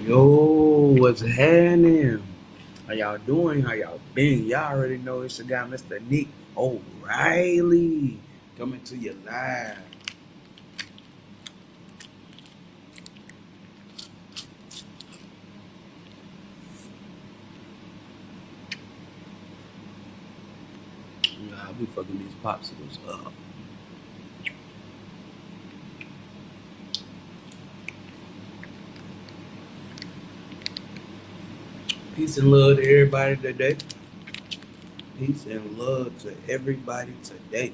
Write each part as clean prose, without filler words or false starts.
Yo, what's happening? How y'all doing? How y'all been? Y'all already know it's your guy, Mr. Nick O'Reilly, coming to you live. Yeah, I'll be fucking these popsicles up. Peace and love to everybody today. Peace and love to everybody today.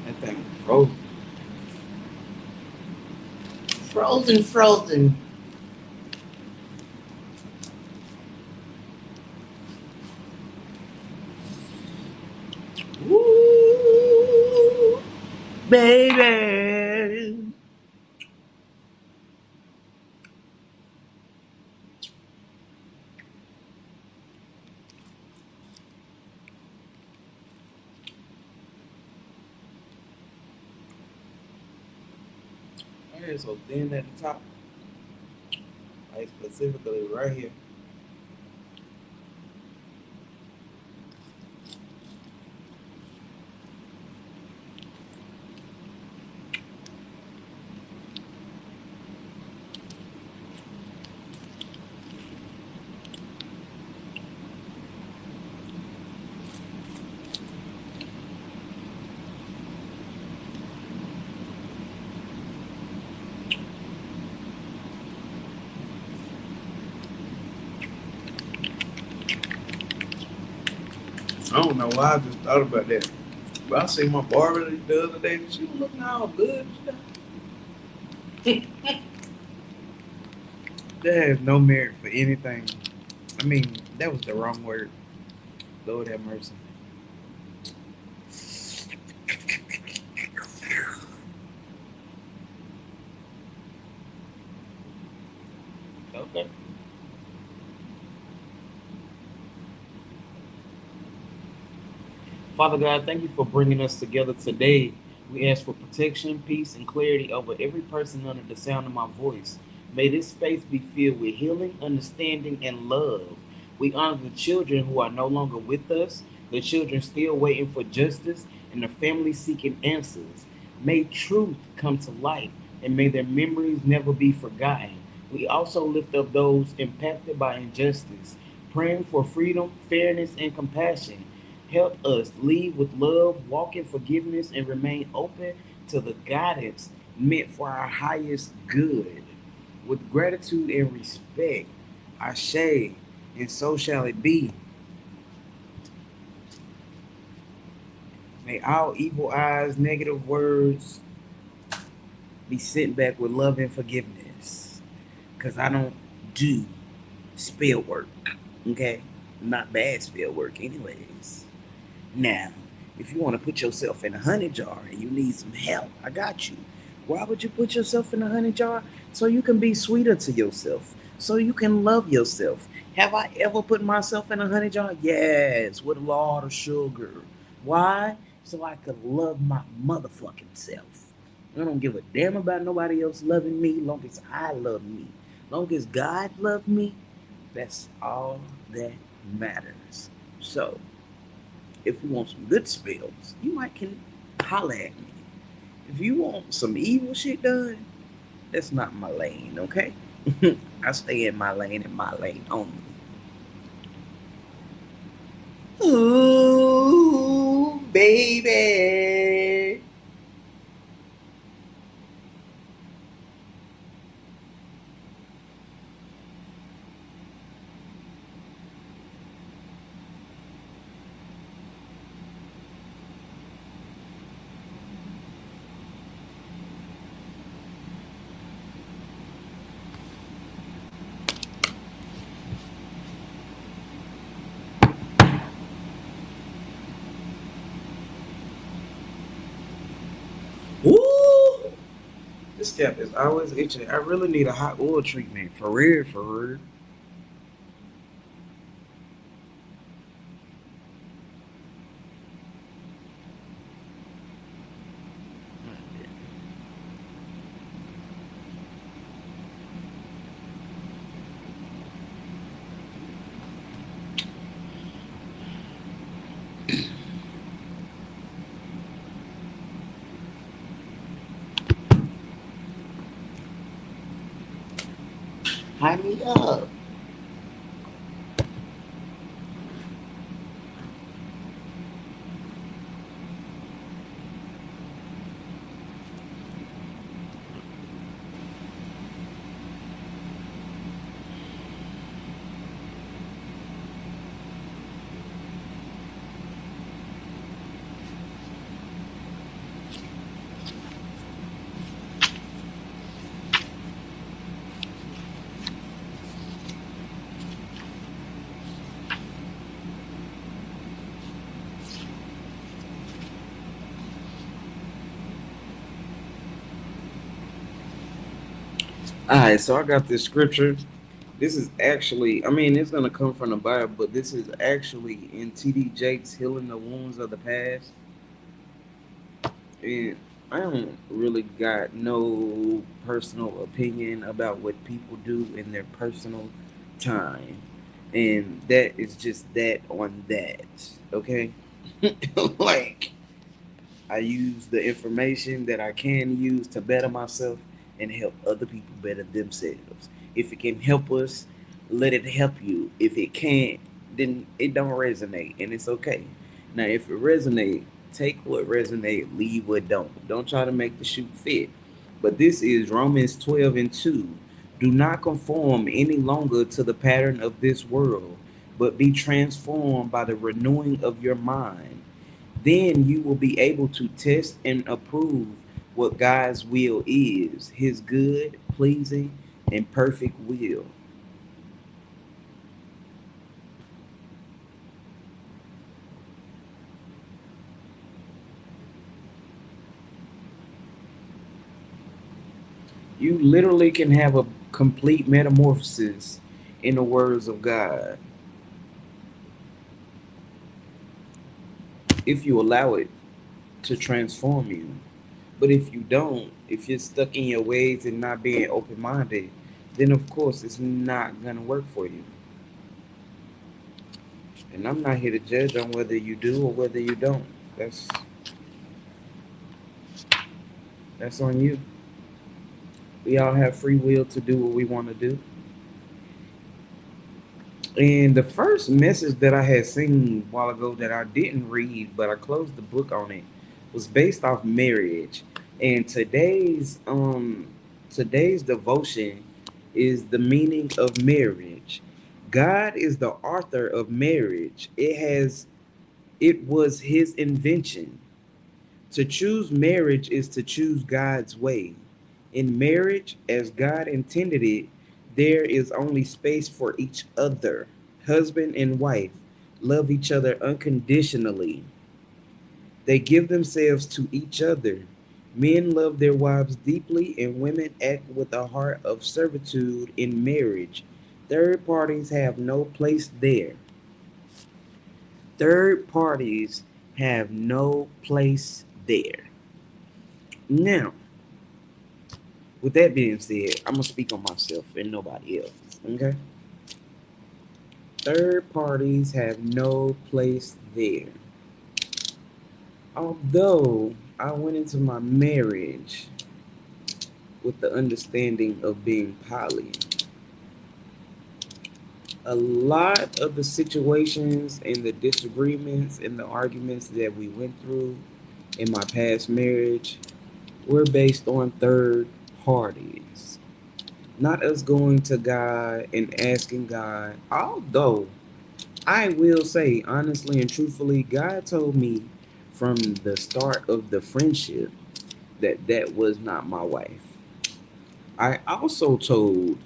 That thing frozen. Frozen, frozen. Woo, baby. Why is it so thin at the top? Like specifically right here. I don't know why I just thought about that. But I seen my barber the other day. She was looking all good. That has no merit for anything. I mean, that was the wrong word. Lord have mercy. Okay. Father God, thank you for bringing us together today. We ask for protection, peace, and clarity over every person under the sound of my voice. May this space be filled with healing, understanding, and love. We honor the children who are no longer with us, the children still waiting for justice, and the families seeking answers. May truth come to light, and may their memories never be forgotten. We also lift up those impacted by injustice, praying for freedom, fairness, and compassion. Help us lead with love, walk in forgiveness, and remain open to the guidance meant for our highest good. With gratitude and respect, Ashe, and so shall it be. May all evil eyes, negative words be sent back with love and forgiveness. Because I don't do spell work, okay? Not bad spell work, anyways. Now, if you want to put yourself in a honey jar and you need some help, I got you. Why would you put yourself in a honey jar? So you can be sweeter to yourself. So you can love yourself. Have I ever put myself in a honey jar? Yes, with a lot of sugar. Why? So I could love my motherfucking self. I don't give a damn about nobody else loving me, long as I love me. Long as God loves me, that's all that matters. So, if you want some good spells, you might can holler at me. If you want some evil shit done, that's not my lane, okay? I stay in my lane and my lane only. Ooh, baby. This scalp is always itching. I really need a hot oil treatment. For real, for real. High me up. Alright, so I got this scripture. This is actually, I mean, it's gonna come from the Bible, but this is actually in T.D. Jakes' "Healing the Wounds of the Past." And I don't really got no personal opinion about what people do in their personal time, and that is just that on that. Okay, like I use the information that I can use to better myself and help other people better themselves. If it can help us, let it help you. If it can't, then it don't resonate, and it's okay. Now, if it resonate, take what resonate, leave what don't. Don't try to make the shoe fit. But this is Romans 12:2. Do not conform any longer to the pattern of this world, but be transformed by the renewing of your mind. Then you will be able to test and approve what God's will is, his good, pleasing, and perfect will. You literally can have a complete metamorphosis in the words of God if you allow it to transform you. But if you don't, if you're stuck in your ways and not being open minded, then of course it's not gonna work for you. And I'm not here to judge on whether you do or whether you don't. That's that's on you. We all have free will to do what we want to do. And the first message that I had seen a while ago that I didn't read, but I closed the book on it, was based off marriage. And today's devotion is the meaning of marriage. God is the author of marriage. It was his invention. To choose marriage is to choose God's way. In marriage, as God intended it, there is only space for each other. Husband and wife love each other unconditionally. They give themselves to each other. Men love their wives deeply, and women act with a heart of servitude in marriage. Third parties have no place there. Third parties have no place there. Now, with that being said, I'm gonna speak on myself and nobody else. Okay. Third parties have no place there. Although I went into my marriage with the understanding of being poly, a lot of the situations and the disagreements and the arguments that we went through in my past marriage were based on third parties. Not us going to God and asking God, although I will say honestly and truthfully, God told me from the start of the friendship that that was not my wife. I also told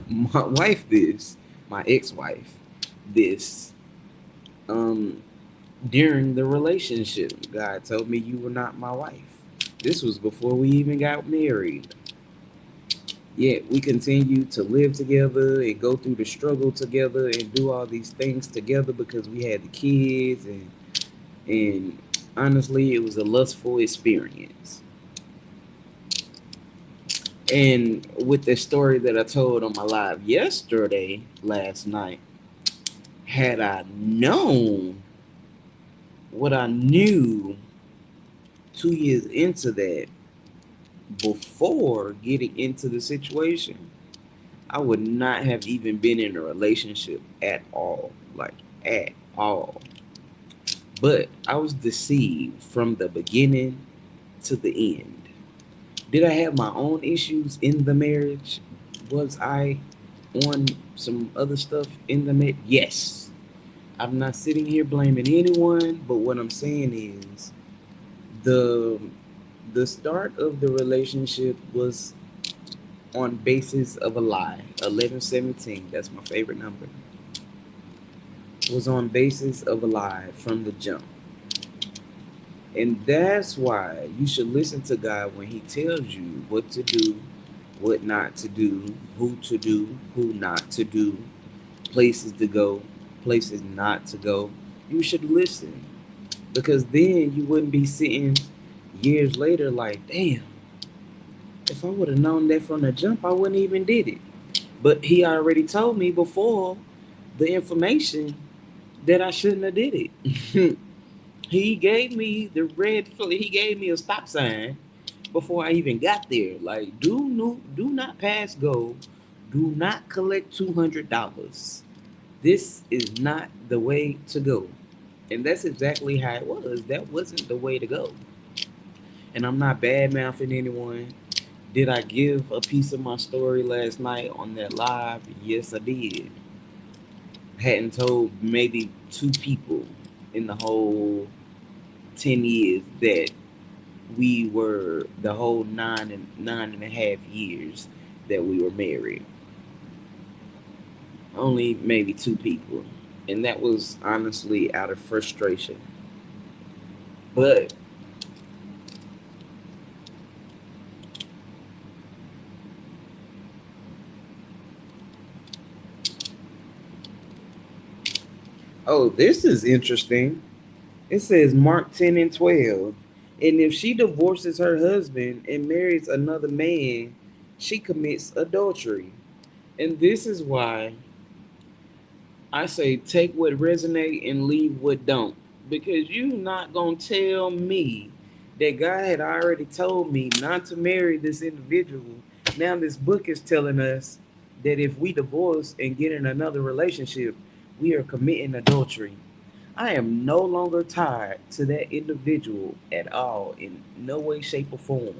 my wife this, my ex-wife, this um during the relationship. God told me you were not my wife. This was before we even got married. Yet we continue to live together and go through the struggle together and do all these things together because we had the kids and honestly it was a lustful experience. And with the story that I told on my live yesterday, last night, had I known what I knew 2 years into that before getting into the situation, I would not have even been in a relationship at all. Like, at all. But I was deceived from the beginning to the end. Did I have my own issues in the marriage? Was I on some other stuff in the marriage? Yes. I'm not sitting here blaming anyone, but what I'm saying is the the start of the relationship was on basis of a lie. 1117, that's my favorite number. Was on basis of a lie from the jump. And that's why you should listen to God when He tells you what to do, what not to do, who not to do, places to go, places not to go. You should listen. Because then you wouldn't be sitting years later like, damn, if I would have known that from the jump, I wouldn't even did it. But He already told me before the information that I shouldn't have did it. He gave me the red flag. He gave me a stop sign before I even got there. Like, do not pass go. Do not collect $200. This is not the way to go. And that's exactly how it was. That wasn't the way to go. And I'm not bad mouthing anyone. Did I give a piece of my story last night on that live? Yes, I did. Hadn't told maybe two people in the whole 10 years that we were the whole nine and a half years that we were married. Only maybe two people. And that was honestly out of frustration. But oh, this is interesting. It says Mark 10 and 12. And if she divorces her husband and marries another man, she commits adultery. And this is why I say take what resonate and leave what don't. Because you not gonna tell me that God had already told me not to marry this individual. Now this book is telling us that if we divorce and get in another relationship, we are committing adultery. I am no longer tied to that individual at all in no way, shape, or form.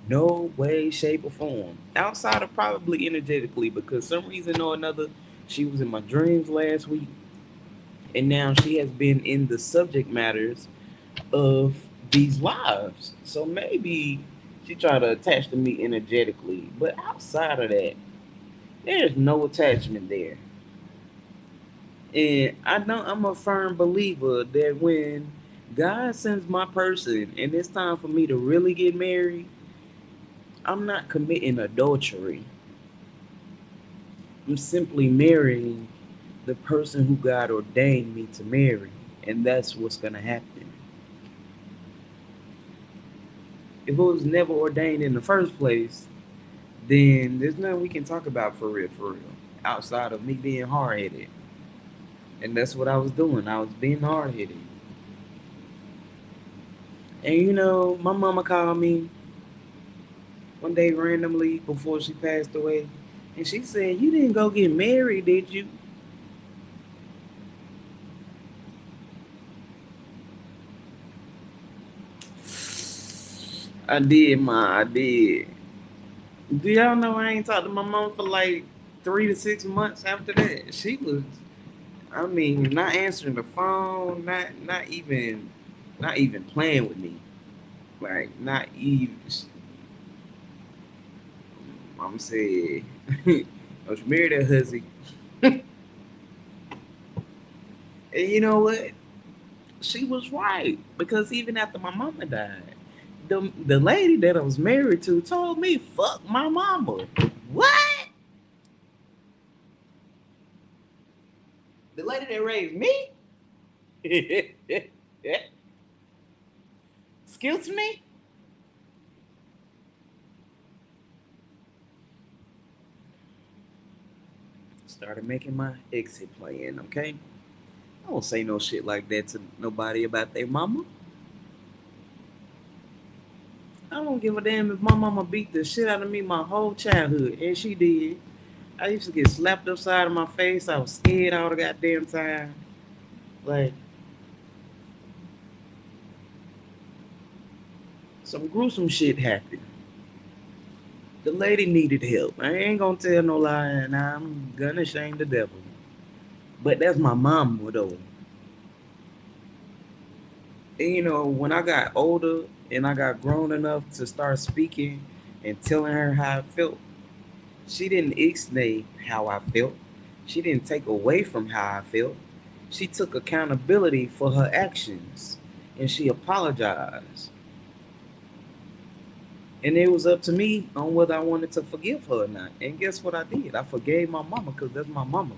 No way, shape, or form. Outside of probably energetically, because some reason or another, she was in my dreams last week, and now she has been in the subject matters of these lives. So maybe she tried to attach to me energetically, but outside of that, there's no attachment there. And I know I'm a firm believer that when God sends my person and it's time for me to really get married, I'm not committing adultery. I'm simply marrying the person who God ordained me to marry. And that's what's going to happen. If it was never ordained in the first place, then there's nothing we can talk about for real, outside of me being hard headed. And that's what I was doing. I was being hard headed. And my mama called me one day randomly before she passed away. And she said, "You didn't go get married, did you?" I did, ma. I did. Do y'all know I ain't talked to my mom for like 3 to 6 months after that? She was, I mean, not answering the phone, not even playing with me. Like, not even. Mama said, "Don't you marry that hussy?" And you know what? She was right because even after my mama died, The lady that I was married to told me, fuck my mama. What? The lady that raised me? Excuse me? Started making my exit plan, okay? I don't say no shit like that to nobody about their mama. I don't give a damn if my mama beat the shit out of me my whole childhood, and she did. I used to get slapped upside of my face. I was scared all the goddamn time. Like, some gruesome shit happened. The lady needed help. I ain't gonna tell no lie, and I'm gonna shame the devil. But that's my mama, though. And when I got older and I got grown enough to start speaking and telling her how I felt, she didn't ixnay how I felt. She didn't take away from how I felt. She took accountability for her actions and she apologized. And it was up to me on whether I wanted to forgive her or not. And guess what I did? I forgave my mama because that's my mama.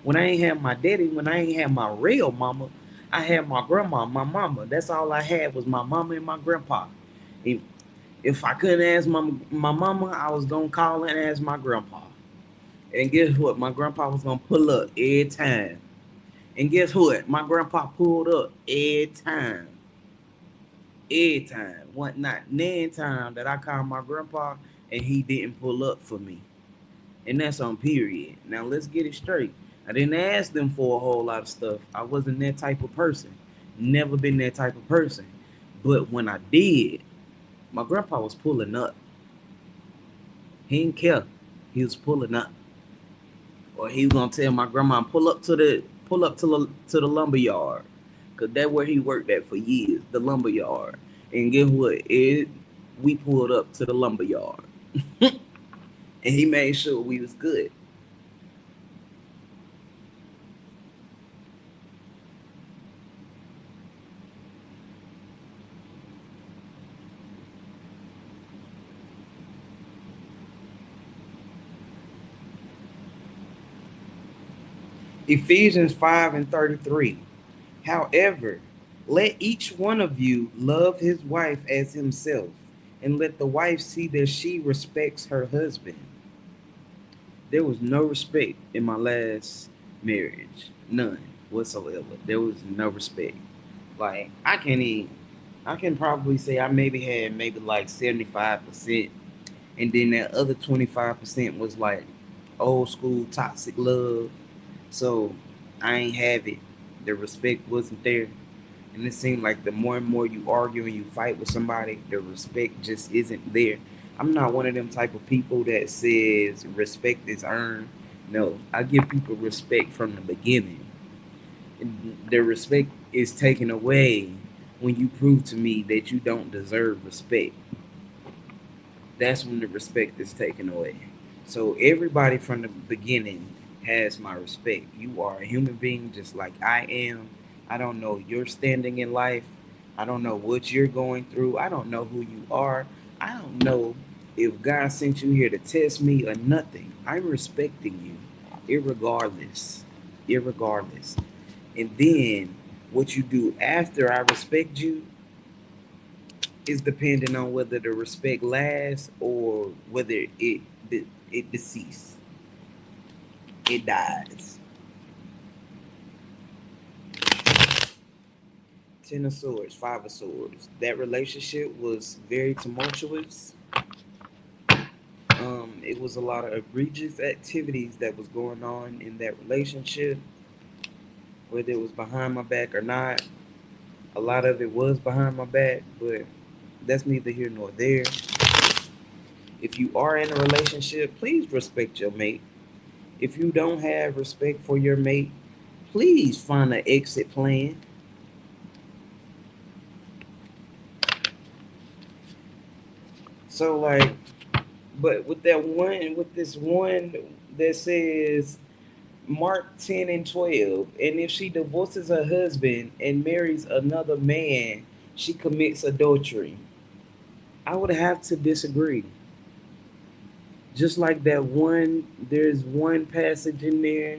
When I ain't had my daddy, when I ain't had my real mama, I had my grandma, my mama. That's all I had was my mama and my grandpa. If, if I couldn't ask my mama, I was going to call and ask my grandpa. And guess what? My grandpa was going to pull up every time. And guess what? My grandpa pulled up every time. Every time. What not nine time that I called my grandpa and he didn't pull up for me. And that's on period. Now let's get it straight. I didn't ask them for a whole lot of stuff. I wasn't that type of person. Never been that type of person. But when I did, my grandpa was pulling up. He didn't care. He was pulling up. Or he was gonna tell my grandma pull up to the lumber yard. Cause that's where he worked at for years, the lumber yard. And guess what? We pulled up to the lumber yard. And he made sure we was good. Ephesians 5 and 33. However, let each one of you love his wife as himself, and let the wife see that she respects her husband. There was no respect in my last marriage. None whatsoever. There was no respect. Like I can probably say I maybe had maybe like 75%, and then that other 25% was like old school toxic love. So I ain't have it. The respect wasn't there. And it seemed like the more and more you argue and you fight with somebody, the respect just isn't there. I'm not one of them type of people that says respect is earned. No, I give people respect from the beginning. The respect is taken away when you prove to me that you don't deserve respect. That's when the respect is taken away. So everybody from the beginning has my respect. You are a human being just like I am. I don't know your standing in life. I don't know what you're going through. I don't know who you are. I don't know if God sent you here to test me or nothing. I'm respecting you, irregardless. Irregardless. And then what you do after I respect you is depending on whether the respect lasts or whether it deceased. It dies. Ten of Swords, Five of Swords. That relationship was very tumultuous. It was a lot of egregious activities that was going on in that relationship, whether it was behind my back or not. A lot of it was behind my back, but that's neither here nor there. If you are in a relationship, please respect your mate. If you don't have respect for your mate, please find an exit plan. So like, but with this one that says Mark 10 and 12, and if she divorces her husband and marries another man, she commits adultery. I would have to disagree. Just like that one, there's one passage in there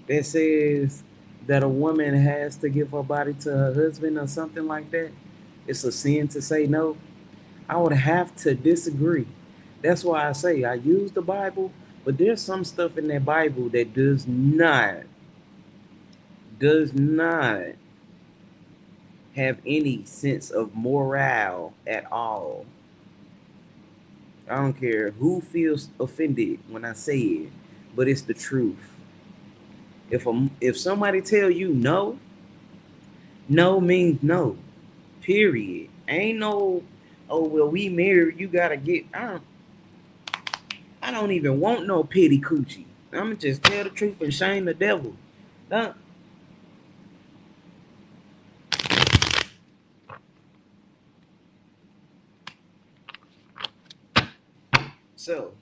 that says that a woman has to give her body to her husband or something like that. It's a sin to say no. I would have to disagree. That's why I say I use the Bible, but there's some stuff in that Bible that does not have any sense of morale at all. I don't care who feels offended when I say it, but it's the truth. If somebody tell you no, no means no. Period. Ain't no, oh well, we married. You gotta get. I don't even want no pity coochie. I'ma just tell the truth and shame the devil. Uh, So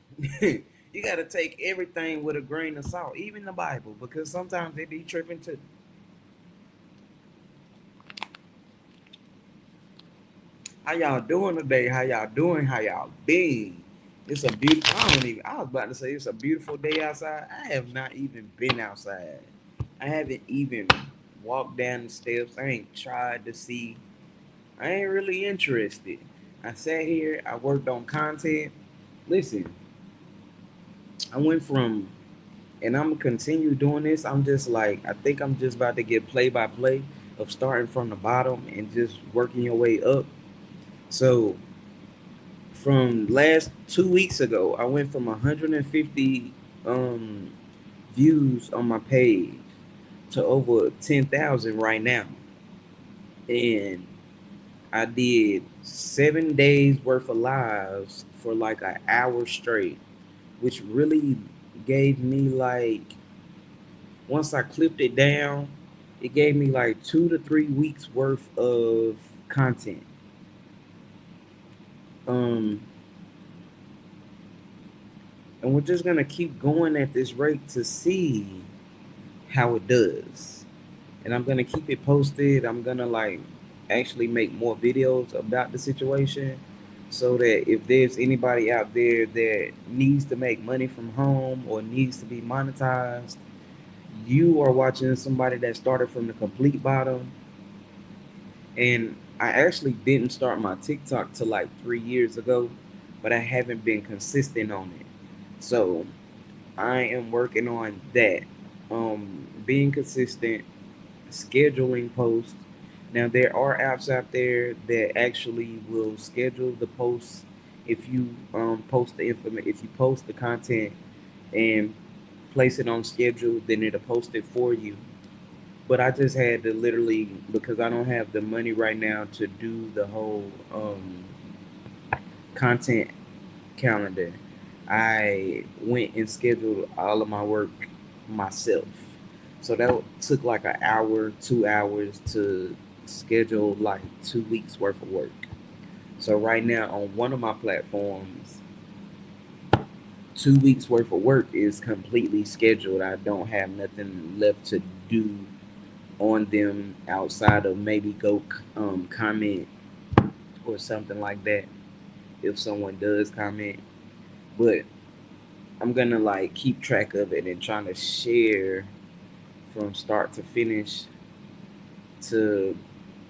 you gotta take everything with a grain of salt, even the Bible, because sometimes they be tripping too. How y'all doing today? How y'all doing? How y'all been? It's a beautiful. I don't even. I was about to say it's a beautiful day outside. I have not even been outside. I haven't even walked down the steps. I ain't tried to see. I ain't really interested. I sat here. I worked on content. Listen, I went from, and I'm gonna continue doing this. I'm just like, I think I'm just about to get play by play of starting from the bottom and just working your way up. So from last 2 weeks ago, I went from 150 um, views on my page to over 10,000 right now, and I did 7 days worth of lives for like an hour straight, which really gave me like, once I clipped it down, it gave me like 2 to 3 weeks worth of content. Um, and we're just gonna keep going at this rate to see how it does. And I'm gonna keep it posted. I'm gonna like actually make more videos about the situation so that if there's anybody out there that needs to make money from home or needs to be monetized, you are watching somebody that started from the complete bottom. And I actually didn't start my TikTok till like 3 years ago, but I haven't been consistent on it. So I am working on that. Being consistent, scheduling posts. Now there are apps out there that actually will schedule the posts if you post the information, if you post the content and place it on schedule, then it'll post it for you. But I just had to literally, because I don't have the money right now to do the whole content calendar. I went and scheduled all of my work myself. So that took like an hour, 2 hours to schedule like 2 weeks worth of work. So right now on one of my platforms, 2 weeks worth of work is completely scheduled. I don't have nothing left to do on them outside of maybe go comment or something like that if someone does comment. But I'm gonna like keep track of it and trying to share from start to finish to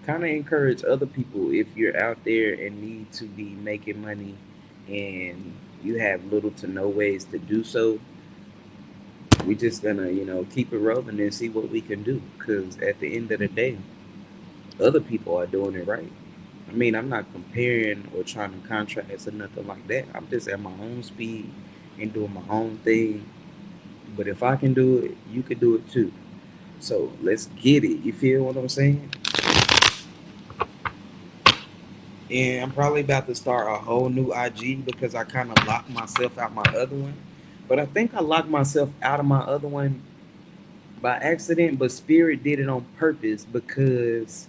kind of encourage other people if you're out there and need to be making money and you have little to no ways to do so. We just gonna keep it rolling and see what we can do, because at the end of the day, other people are doing it right. I mean, I'm not comparing or trying to contrast or nothing like that. I'm just at my own speed and doing my own thing. But if I can do it, you can do it too. So let's get it. You feel what I'm saying? And I'm probably about to start a whole new IG because I kind of locked myself out my other one. But I think I locked myself out of my other one by accident, but Spirit did it on purpose because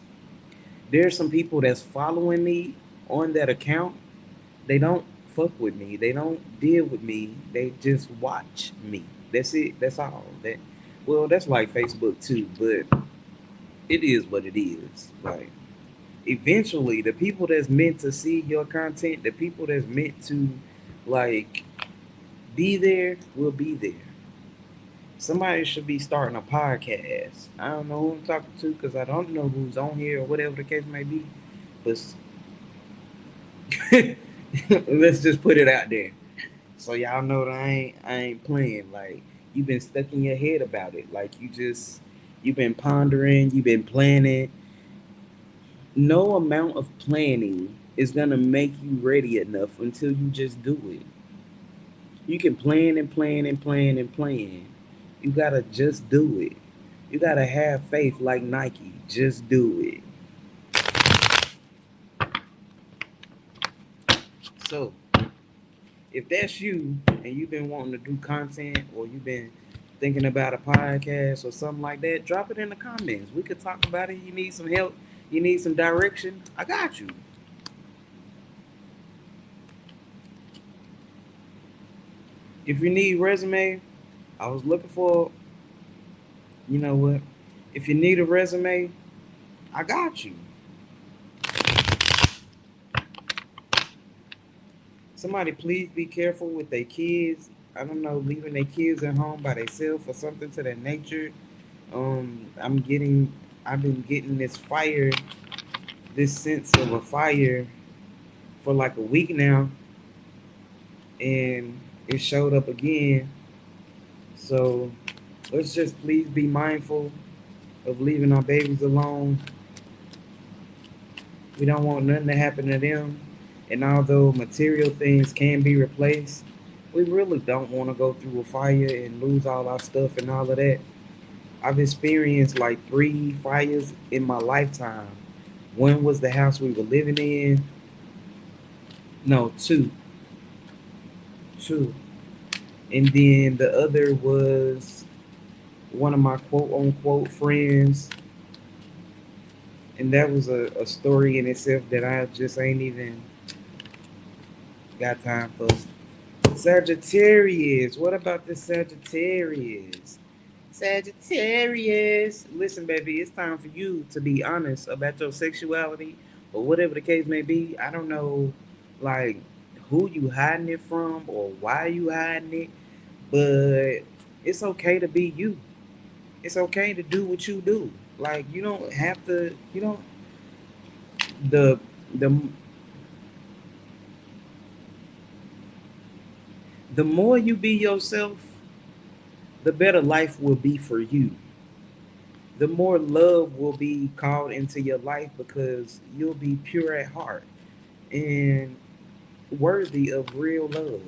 there's some people that's following me on that account. They don't fuck with me. They don't deal with me. They just watch me. That's it. That's all. Well, that's like Facebook too, but it is what it is. Like, eventually the people that's meant to see your content, the people that's meant to like be there will be there. Somebody should be starting a podcast. I don't know who I'm talking to because I don't know who's on here or whatever the case may be. But let's just put it out there. So y'all know that I ain't playing. Like you've been stuck in your head about it. Like you've been pondering, you've been planning. No amount of planning is gonna make you ready enough until you just do it. You can plan and plan and plan and plan. You gotta just do it. You gotta have faith like Nike. Just do it. So if that's you and you've been wanting to do content or you've been thinking about a podcast or something like that, drop it in the comments. We could talk about it. You need some help, you need some direction. I got you. If you need resume, I was looking for, you know what? If you need a resume, I got you. Somebody please be careful with their kids. I don't know, leaving their kids at home by themselves or something to that nature. I'm getting, I've been getting this sense of a fire for like a week now, and it showed up again. So let's just please be mindful of leaving our babies alone. We don't want nothing to happen to them. And although material things can be replaced, we really don't want to go through a fire and lose all our stuff and all of that. I've experienced like 3 fires in my lifetime. One was the house we were living in. No, two. Two. And then the other was one of my quote unquote friends. And that was a story in itself that I just ain't even got time for. Sagittarius. What about the Sagittarius? Sagittarius. Listen, baby, it's time for you to be honest about your sexuality or whatever the case may be. I don't know, like, who you hiding it from or why you hiding it, but it's okay to be you. It's okay to do what you do. Like, you don't have to, you don't, the, the, the more you be yourself, the better life will be for you. The more love will be called into your life because you'll be pure at heart and worthy of real love.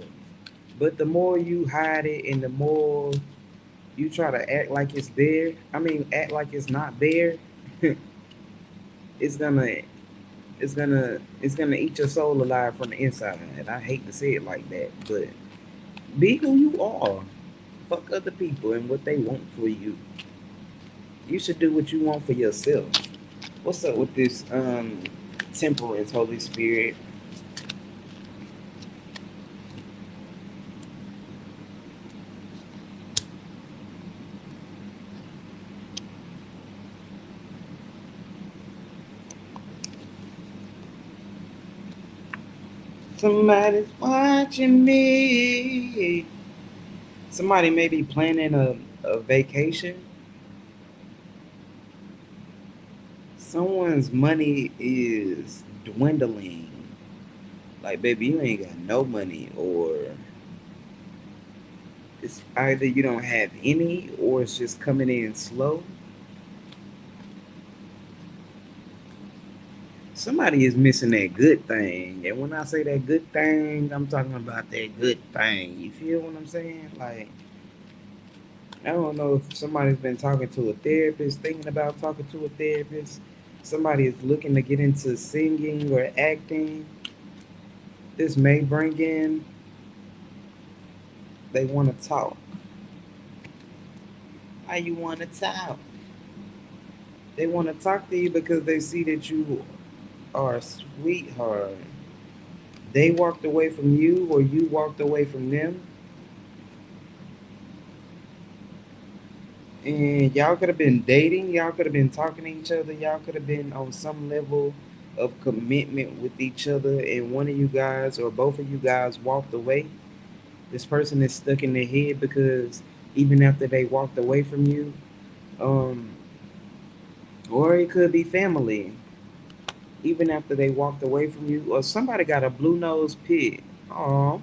But the more you hide it and the more you try to act like it's there, I mean, act like it's not there, it's gonna, it's gonna eat your soul alive from the inside. And I hate to say it like that, but be who you are. Fuck other people and what they want for you. You should do what you want for yourself. What's up with this temperance, Holy Spirit? Somebody's watching me. Somebody may be planning a vacation. Someone's money is dwindling. Like, baby, you ain't got no money, or it's either you don't have any, or it's just coming in slow. Somebody is missing that good thing. And when I say that good thing, I'm talking about that good thing. You feel what I'm saying? Like, I don't know if somebody's been talking to a therapist, thinking about talking to a therapist. Somebody is looking to get into singing or acting. This may bring in, they want to talk. Why you want to talk? They want to talk to you because they see that you are a sweetheart. They walked away from you or you walked away from them. And y'all could have been dating. Y'all could have been talking to each other. Y'all could have been on some level of commitment with each other, and one of you guys or both of you guys walked away, this person is stuck in their head because even after they walked away from you, um, or it could be family, even after they walked away from you, or somebody got a blue nose pig. Aw,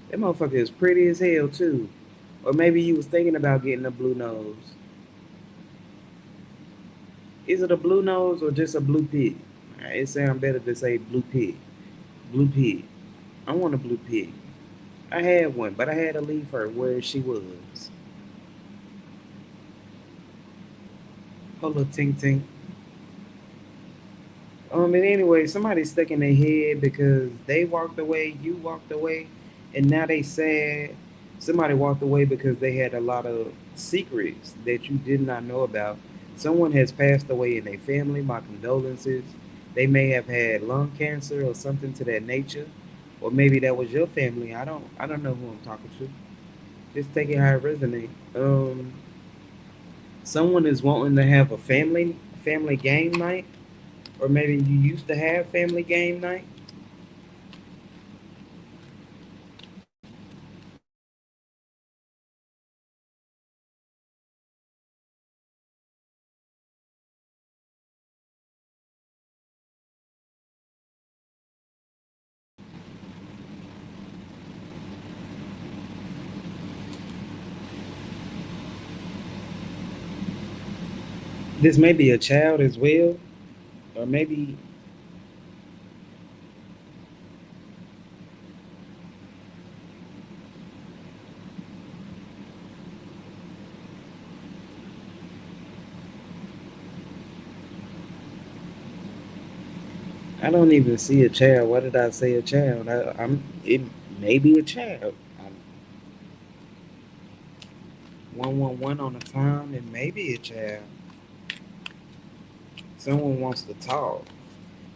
that motherfucker is pretty as hell too. Or maybe you was thinking about getting a blue nose. Is it a blue nose or just a blue pig? It sounds better to say blue pig. Blue pig. I want a blue pig. I had one, but I had to leave her where she was. Hello, Tink Tink. And anyway, somebody's stuck in their head because they walked away, you walked away, and now they sad. Somebody walked away because they had a lot of secrets that you did not know about. Someone has passed away in their family. My condolences. They may have had lung cancer or something to that nature, or maybe that was your family. I don't know who I'm talking to. Just take it how it resonates. Someone is wanting to have a family game night, or maybe you used to have family game night. This may be a child as well, or maybe I don't even see a child. Why did I say a child? I'm it may be a child. 111 on the time. It may be a child. Someone wants to talk.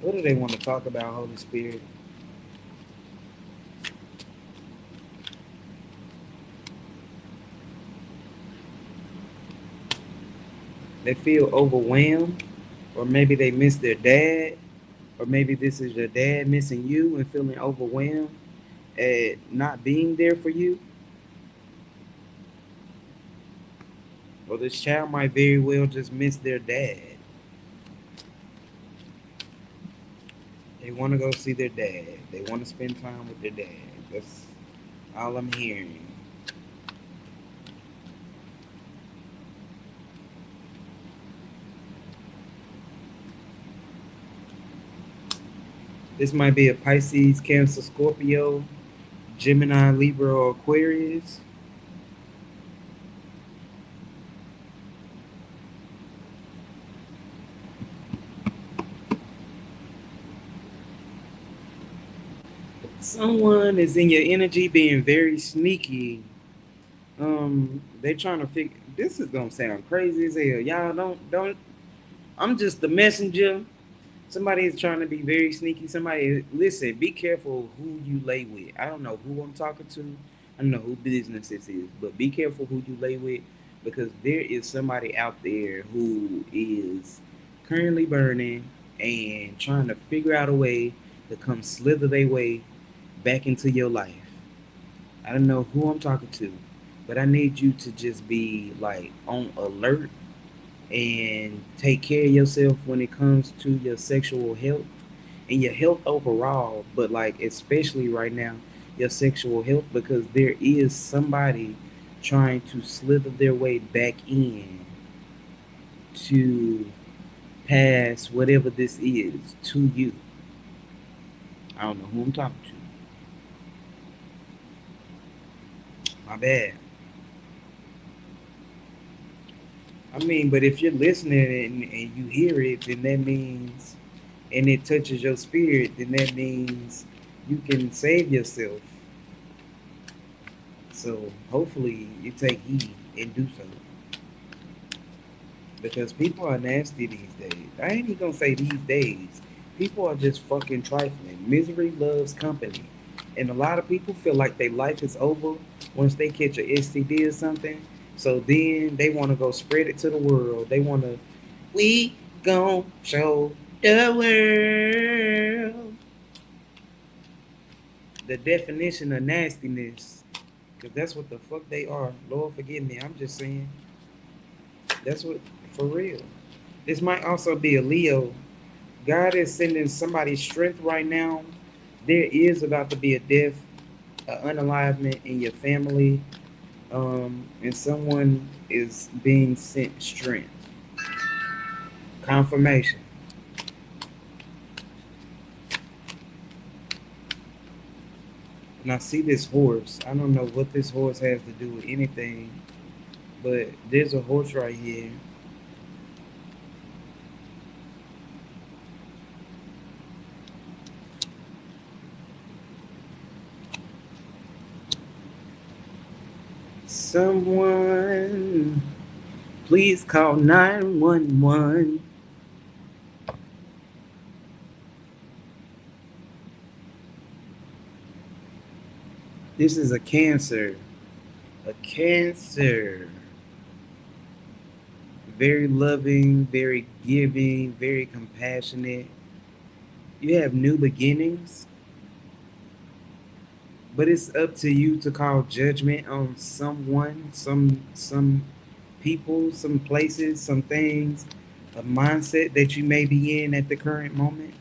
What do they want to talk about, Holy Spirit? They feel overwhelmed, or maybe they miss their dad, or maybe this is your dad missing you and feeling overwhelmed at not being there for you. Or this child might very well just miss their dad. They want to go see their dad. They want to spend time with their dad. That's all I'm hearing. This might be a Pisces, Cancer, Scorpio, Gemini, Libra, or Aquarius. Someone is in your energy being very sneaky. They're trying to figure. This is gonna sound crazy as hell. Y'all don't. I'm just the messenger. Somebody is trying to be very sneaky. Somebody, listen, be careful who you lay with. I don't know who I'm talking to. I don't know who business this is, but be careful who you lay with because there is somebody out there who is currently burning and trying to figure out a way to come slither their way back into your life. I don't know who I'm talking to, but I need you to just be like on alert and take care of yourself when it comes to your sexual health and your health overall, but like especially right now, your sexual health because there is somebody trying to slither their way back in to pass whatever this is to you. I don't know who I'm talking to. My bad. I mean, but if you're listening and you hear it, then that means, and it touches your spirit, then that means you can save yourself. So hopefully you take heed and do so. Because people are nasty these days. I ain't even gonna say these days. People are just fucking trifling. Misery loves company. And a lot of people feel like their life is over once they catch a STD or something. So then they want to go spread it to the world. They want to, we gon' show. The world. The definition of nastiness. Because that's what the fuck they are. Lord forgive me. I'm just saying. That's what, for real. This might also be a Leo. God is sending somebody strength right now. There is about to be a death, an unalivement in your family, and someone is being sent strength. Confirmation. And I see this horse. I don't know what this horse has to do with anything, but there's a horse right here. Someone, please call 911. This is a cancer. A cancer. Very loving, very giving, very compassionate. You have new beginnings, but it's up to you to call judgment on someone, some people, some places, some things, a mindset that you may be in at the current moment.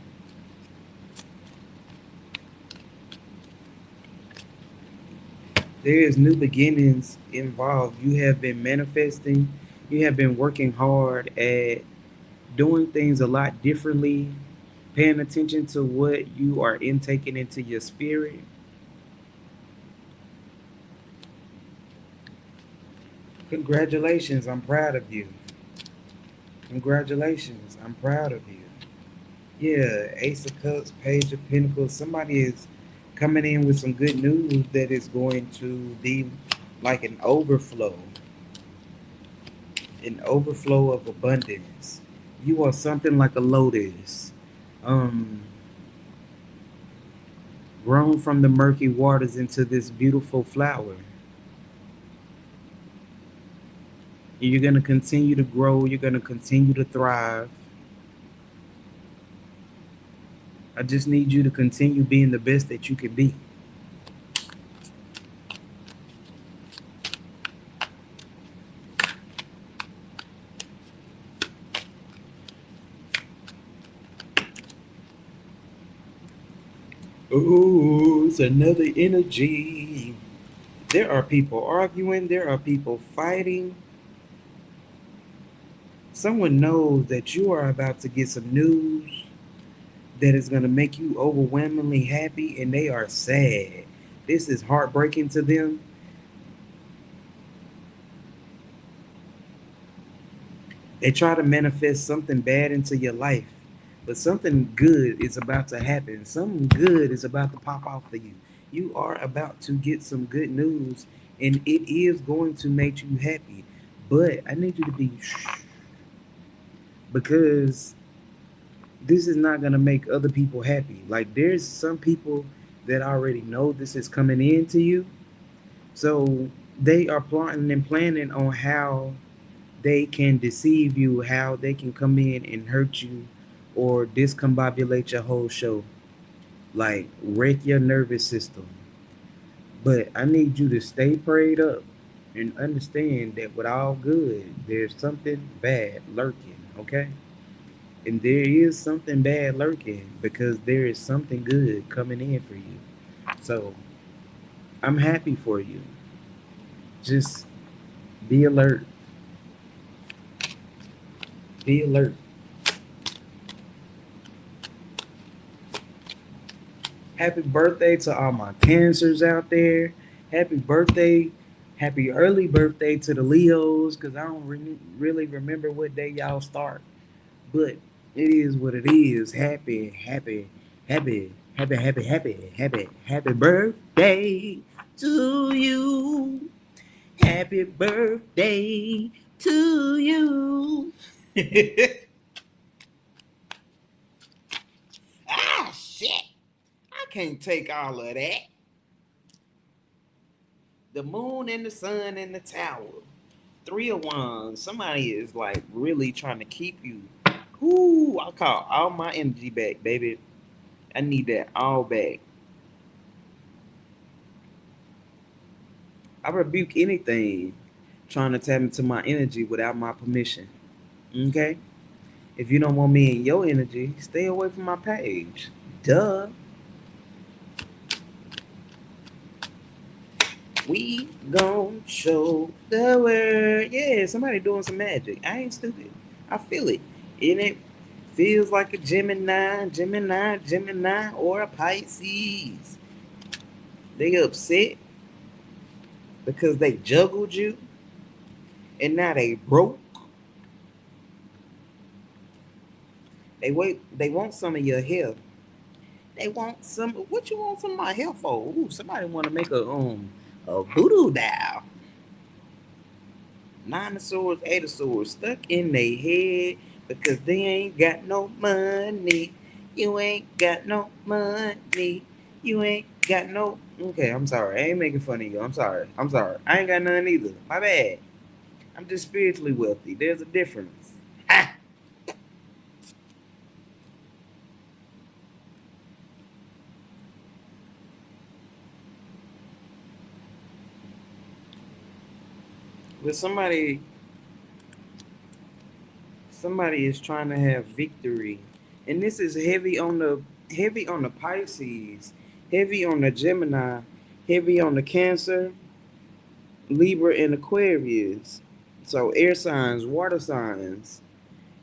There is new beginnings involved. You have been manifesting. You have been working hard at doing things a lot differently, paying attention to what you are intaking into your spirit. Congratulations, I'm proud of you. Congratulations, I'm proud of you. Yeah, Ace of Cups, Page of Pentacles. Somebody is coming in with some good news that is going to be like an overflow of abundance. You are something like a lotus, um, grown from the murky waters into this beautiful flower. You're going to continue to grow, you're going to continue to thrive. I just need you to continue being the best that you can be. Ooh, it's another energy. There are people arguing, there are people fighting. Someone knows that you are about to get some news that is going to make you overwhelmingly happy, and they are sad. This is heartbreaking to them. They try to manifest something bad into your life, but something good is about to happen. Something good is about to pop off for you. You are about to get some good news, and it is going to make you happy. But I need you to be because this is not going to make other people happy. Like, there's some people that already know this is coming into you, so they are plotting and planning on how they can deceive you, how they can come in and hurt you or discombobulate your whole show, like wreck your nervous system. But I need you to stay prayed up and understand that with all good, there's something bad lurking, okay? And there is something bad lurking because there is something good coming in for you. So I'm happy for you. Just be alert. Be alert. Happy birthday to all my cancers out there. Happy birthday. Happy early birthday to the Leos because I don't really remember what day y'all start. But it is what it is. Happy birthday to you. Happy birthday to you. Ah, shit. I can't take all of that. The moon and the sun and the tower. Three of wands. Somebody is like really trying to keep you Whoo, I call all my energy back, baby. I need that all back. I rebuke anything trying to tap into my energy without my permission. Okay? If you don't want me in your energy, stay away from my page. Duh. We gon' show the world. Yeah, somebody doing some magic. I ain't stupid. I feel it. And it feels like a Gemini, or a Pisces. They upset because they juggled you and now they broke. They want some of your hair. They want some. What you want some of my hair for? Ooh, somebody want to make a voodoo doll. Nine of swords, eight of swords stuck in their head because they ain't got no money. You ain't got no money. You ain't got no. Okay, I'm sorry. I ain't making fun of you. I'm sorry. I'm sorry. I ain't got none either. My bad. I'm just spiritually wealthy. There's a difference. Ha! But somebody is trying to have victory, and this is heavy on the Pisces, heavy on the Gemini, heavy on the Cancer, Libra, and Aquarius. So air signs, water signs.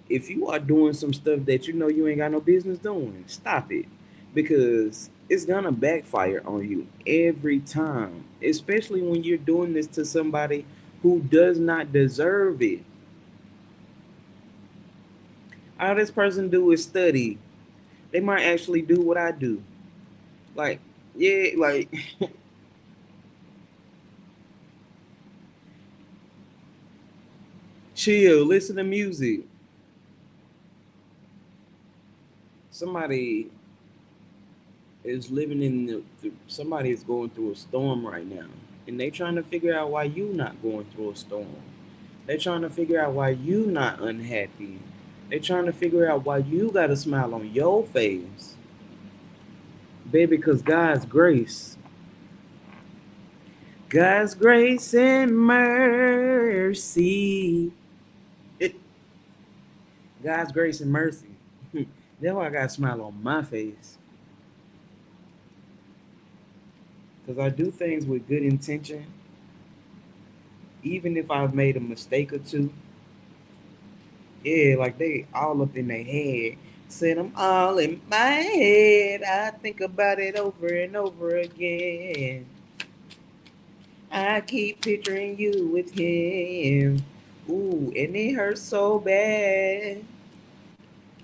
If you are doing some stuff that you know you ain't got no business doing, stop it, because it's gonna backfire on you every time, especially when you're doing this to somebody who does not deserve it. All this person do is study. They might actually do what I do. Like, yeah, like chill, listen to music. Somebody is living in somebody is going through a storm right now, and they trying to figure out why you not going through a storm. They trying to figure out why you not unhappy. They trying to figure out why you got a smile on your face, baby. Cause God's grace and mercy. It, God's grace and mercy. That's why I got a smile on my face. Cause I do things with good intention, even if I've made a mistake or two. Yeah, like they all up in their head. Said I'm all in my head. I think about it over and over again. I keep picturing you with him. Ooh, and it hurts so bad.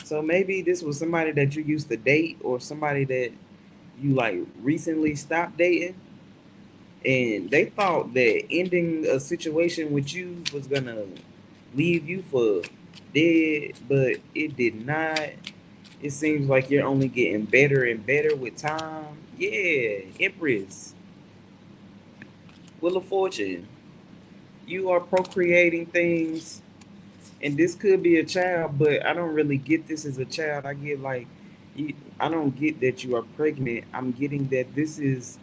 So maybe this was somebody that you used to date or somebody that you like recently stopped dating, and they thought that ending a situation with you was gonna leave you for dead, but it did not. It seems like you're only getting better and better with time. Yeah, Empress, Wheel of Fortune. You are procreating things, and this could be a child, but I don't really get this as a child. I get like, I don't get that you are pregnant. I'm getting that this is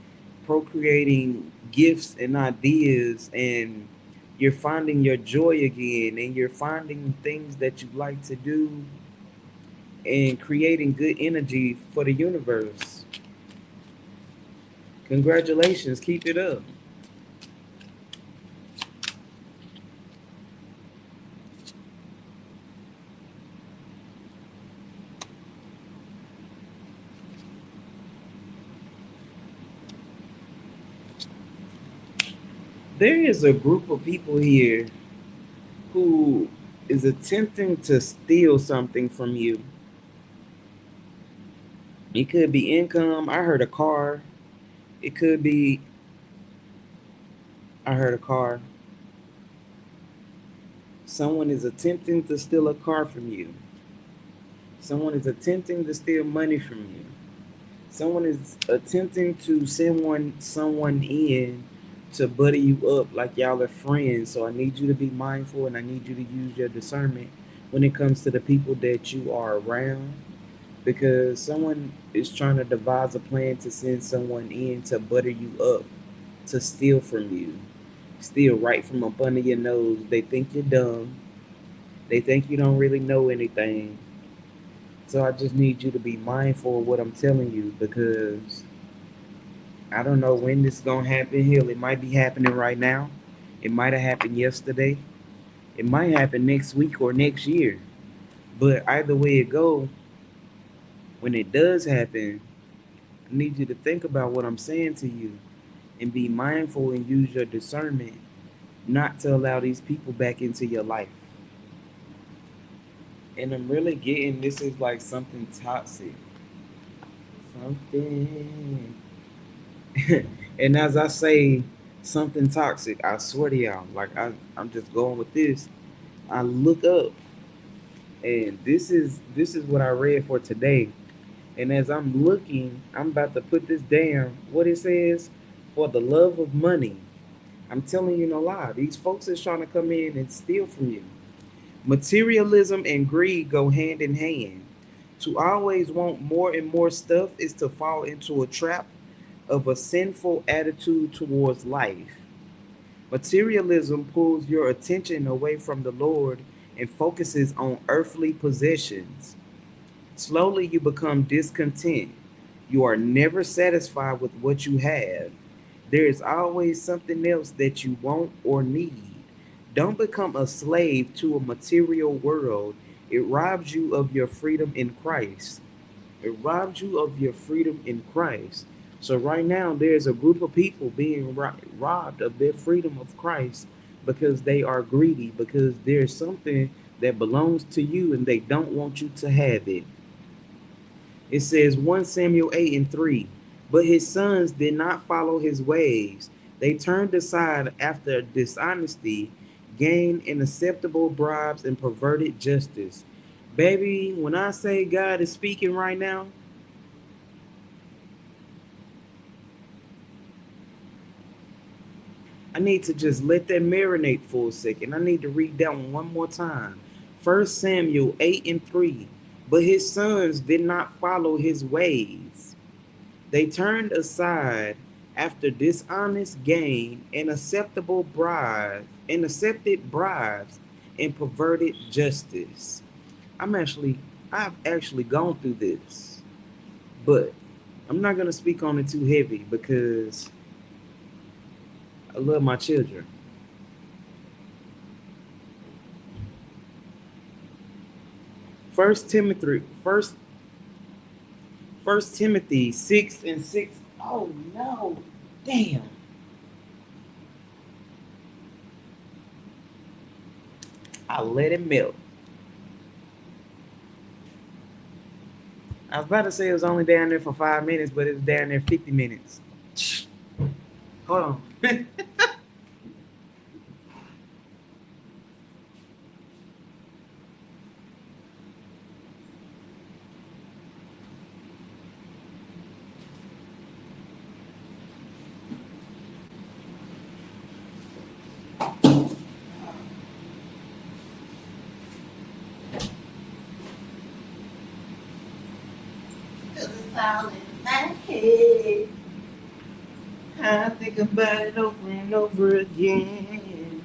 procreating gifts and ideas, and you're finding your joy again, and you're finding things that you like to do, and creating good energy for the universe. Congratulations, keep it up. There is a group of people here who is attempting to steal something from you. It could be income. I heard a car. It could be, I heard a car. Someone is attempting to steal a car from you. Someone is attempting to steal money from you. Someone is attempting to send someone in to buddy you up like y'all are friends. So I need you to be mindful and I need you to use your discernment when it comes to the people that you are around, because someone is trying to devise a plan to send someone in to butter you up, to steal from you, steal right from up under your nose. They think you're dumb. They think you don't really know anything. So I just need you to be mindful of what I'm telling you, because I don't know when this is gonna happen. Hell, it might be happening right now. It might have happened yesterday. It might happen next week or next year. But either way it go, when it does happen, I need you to think about what I'm saying to you and be mindful and use your discernment not to allow these people back into your life. And I'm really getting this is like something toxic. Something. And as I say, something toxic, I swear to y'all, like I'm just going with this. I look up, and this is what I read for today. And as I'm looking, I'm about to put this down. What it says, for the love of money. I'm telling you no lie. These folks is trying to come in and steal from you. Materialism and greed go hand in hand. To always want more and more stuff is to fall into a trap of a sinful attitude towards life. Materialism pulls your attention away from the Lord and focuses on earthly possessions. Slowly, you become discontent. You are never satisfied with what you have. There is always something else that you want or need. Don't become a slave to a material world. It robs you of your freedom in Christ. It robs you of your freedom in Christ. So, right now, there's a group of people being robbed of their freedom of Christ because they are greedy, because there's something that belongs to you and they don't want you to have it. It says 1 Samuel 8 and 3. But his sons did not follow his ways. They turned aside after dishonesty, gained unacceptable bribes, and perverted justice. Baby, when I say God is speaking right now, I need to just let that marinate for a second. I need to read that one more time. 1 Samuel 8 and 3. But his sons did not follow his ways. They turned aside after dishonest gain and accepted bribes and perverted justice. I've actually gone through this, but I'm not gonna speak on it too heavy because I love my children. First Timothy, First Timothy 6 and 6. Oh no, damn! I let it melt. I was about to say it was only down there for 5 minutes, but it was down there 50 minutes. Hold on. Cause it's all in my head. I think about it over and over again.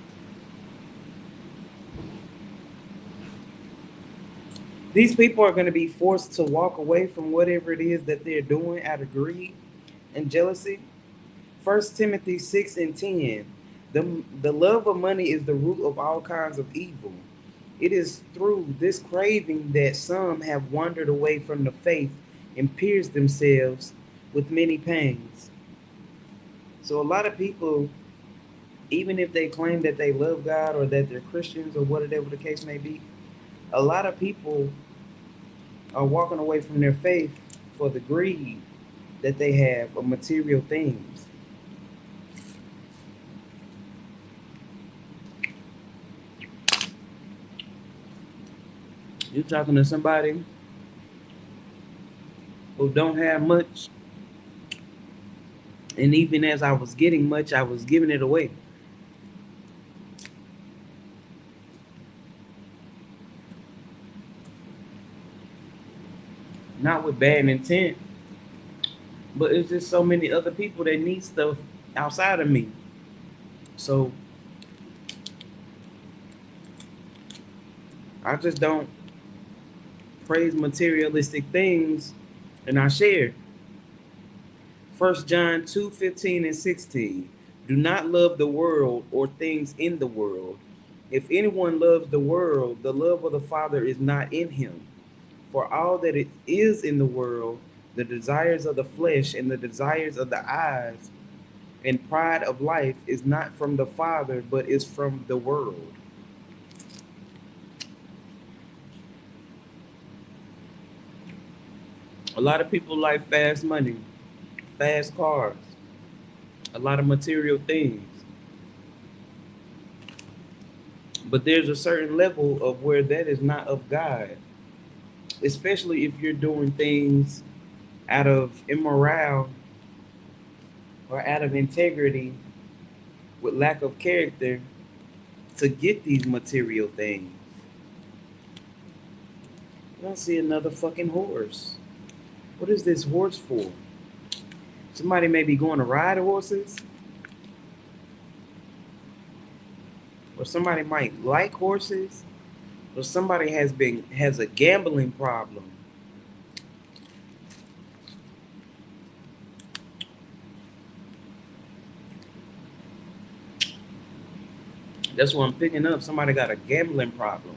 These people are going to be forced to walk away from whatever it is that they're doing out of greed and jealousy. First Timothy 6 and 10. The love of money is the root of all kinds of evil. It is through this craving that some have wandered away from the faith and pierced themselves with many pangs. So a lot of people, even if they claim that they love God or that they're Christians or whatever the case may be, a lot of people are walking away from their faith for the greed that they have of material things. You're talking to somebody who don't have much, and even as I was getting much, I was giving it away. not with bad intent, but it's just so many other people that need stuff outside of me. So I just don't praise materialistic things, and I share. 1 John 2:15 and 16. Do not love the world or things in the world. If anyone loves the world, the love of the Father is not in him. For all that it is in the world, the desires of the flesh and the desires of the eyes and pride of life is not from the Father, but is from the world. A lot of people like fast money, fast cars, a lot of material things. But there's a certain level of where that is not of God, especially if you're doing things out of immoral or out of integrity with lack of character to get these material things. I don't see another fucking horse. What is this horse for? Somebody may be going to ride horses, or somebody might like horses, or somebody has a gambling problem. That's what I'm picking up. Somebody got a gambling problem.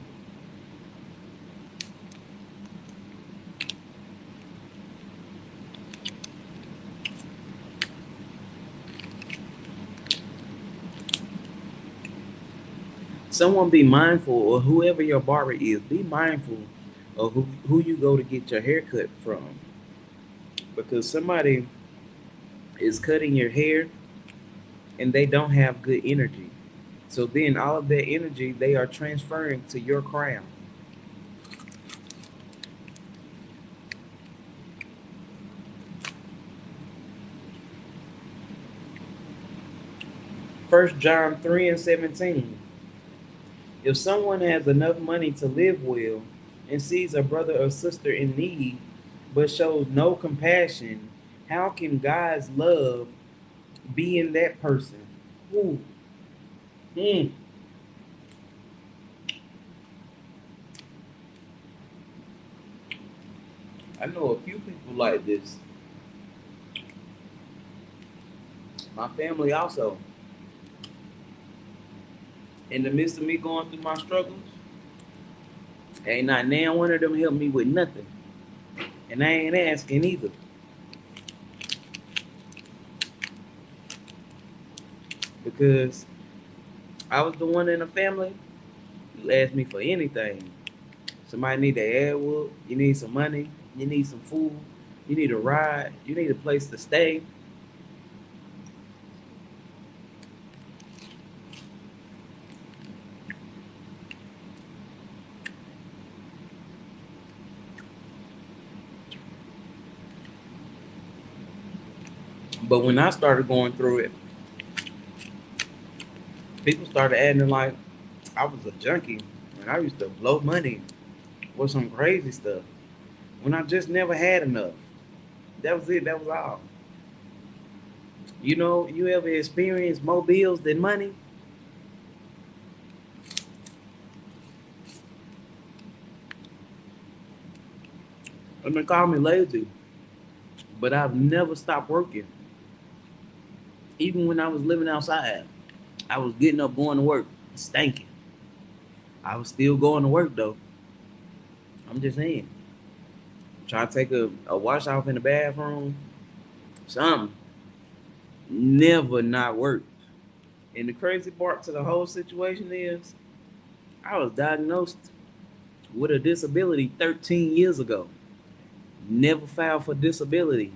Someone be mindful, or whoever your barber is, be mindful of who you go to get your hair cut from. Because somebody is cutting your hair and they don't have good energy. So then all of that energy they are transferring to your crown. First John 3:17. If someone has enough money to live well and sees a brother or sister in need but shows no compassion, how can God's love be in that person? Ooh. Mm. I know a few people like this. My family also. In the midst of me going through my struggles, ain't not now one of them helped me with nothing. And I ain't asking either. Because I was the one in the family, you ask me for anything. Somebody need their air whoop, you need some money, you need some food, you need a ride, you need a place to stay. But when I started going through it, people started acting like I was a junkie and I used to blow money with some crazy stuff when I just never had enough. That was it, that was all. You know, you ever experienced more bills than money? I mean, call me lazy, but I've never stopped working. Even when I was living outside, I was getting up, going to work, stinking. I was still going to work though. I'm just saying. Try to take a wash off in the bathroom, something. Never not worked. And the crazy part to the whole situation is I was diagnosed with a disability 13 years ago. Never filed for disability.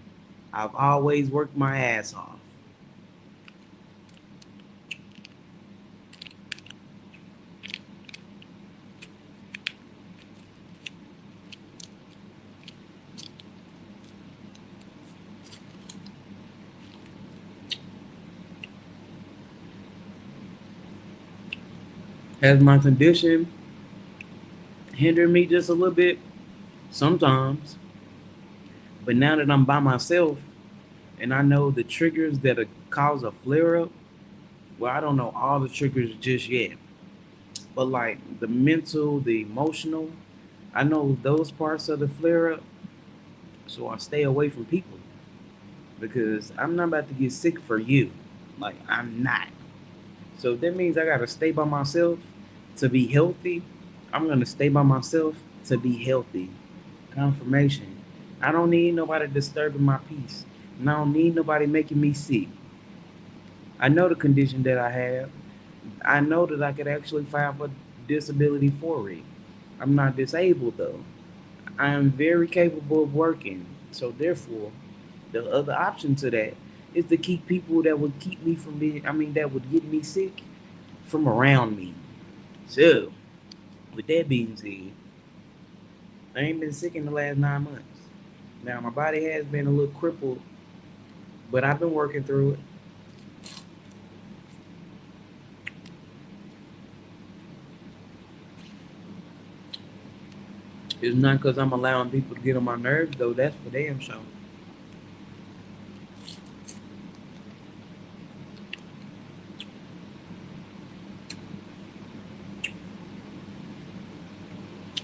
I've always worked my ass off. Has my condition hindered me just a little bit? Sometimes. But now that I'm by myself and I know the triggers that cause a flare up, well, I don't know all the triggers just yet. But like the mental, the emotional, I know those parts of the flare up, so I stay away from people because I'm not about to get sick for you. Like I'm not. So that means I gotta stay by myself to be healthy. I'm gonna stay by myself to be healthy. Confirmation. I don't need nobody disturbing my peace. And I don't need nobody making me sick. I know the condition that I have. I know that I could actually file for disability for it. I'm not disabled though. I am very capable of working. So therefore, the other option to that is to keep people that would keep me from being, I mean, that would get me sick from around me. So, with that being said, I ain't been sick in the last 9 months. Now, my body has been a little crippled, but I've been working through it. It's not because I'm allowing people to get on my nerves, though. That's for damn sure.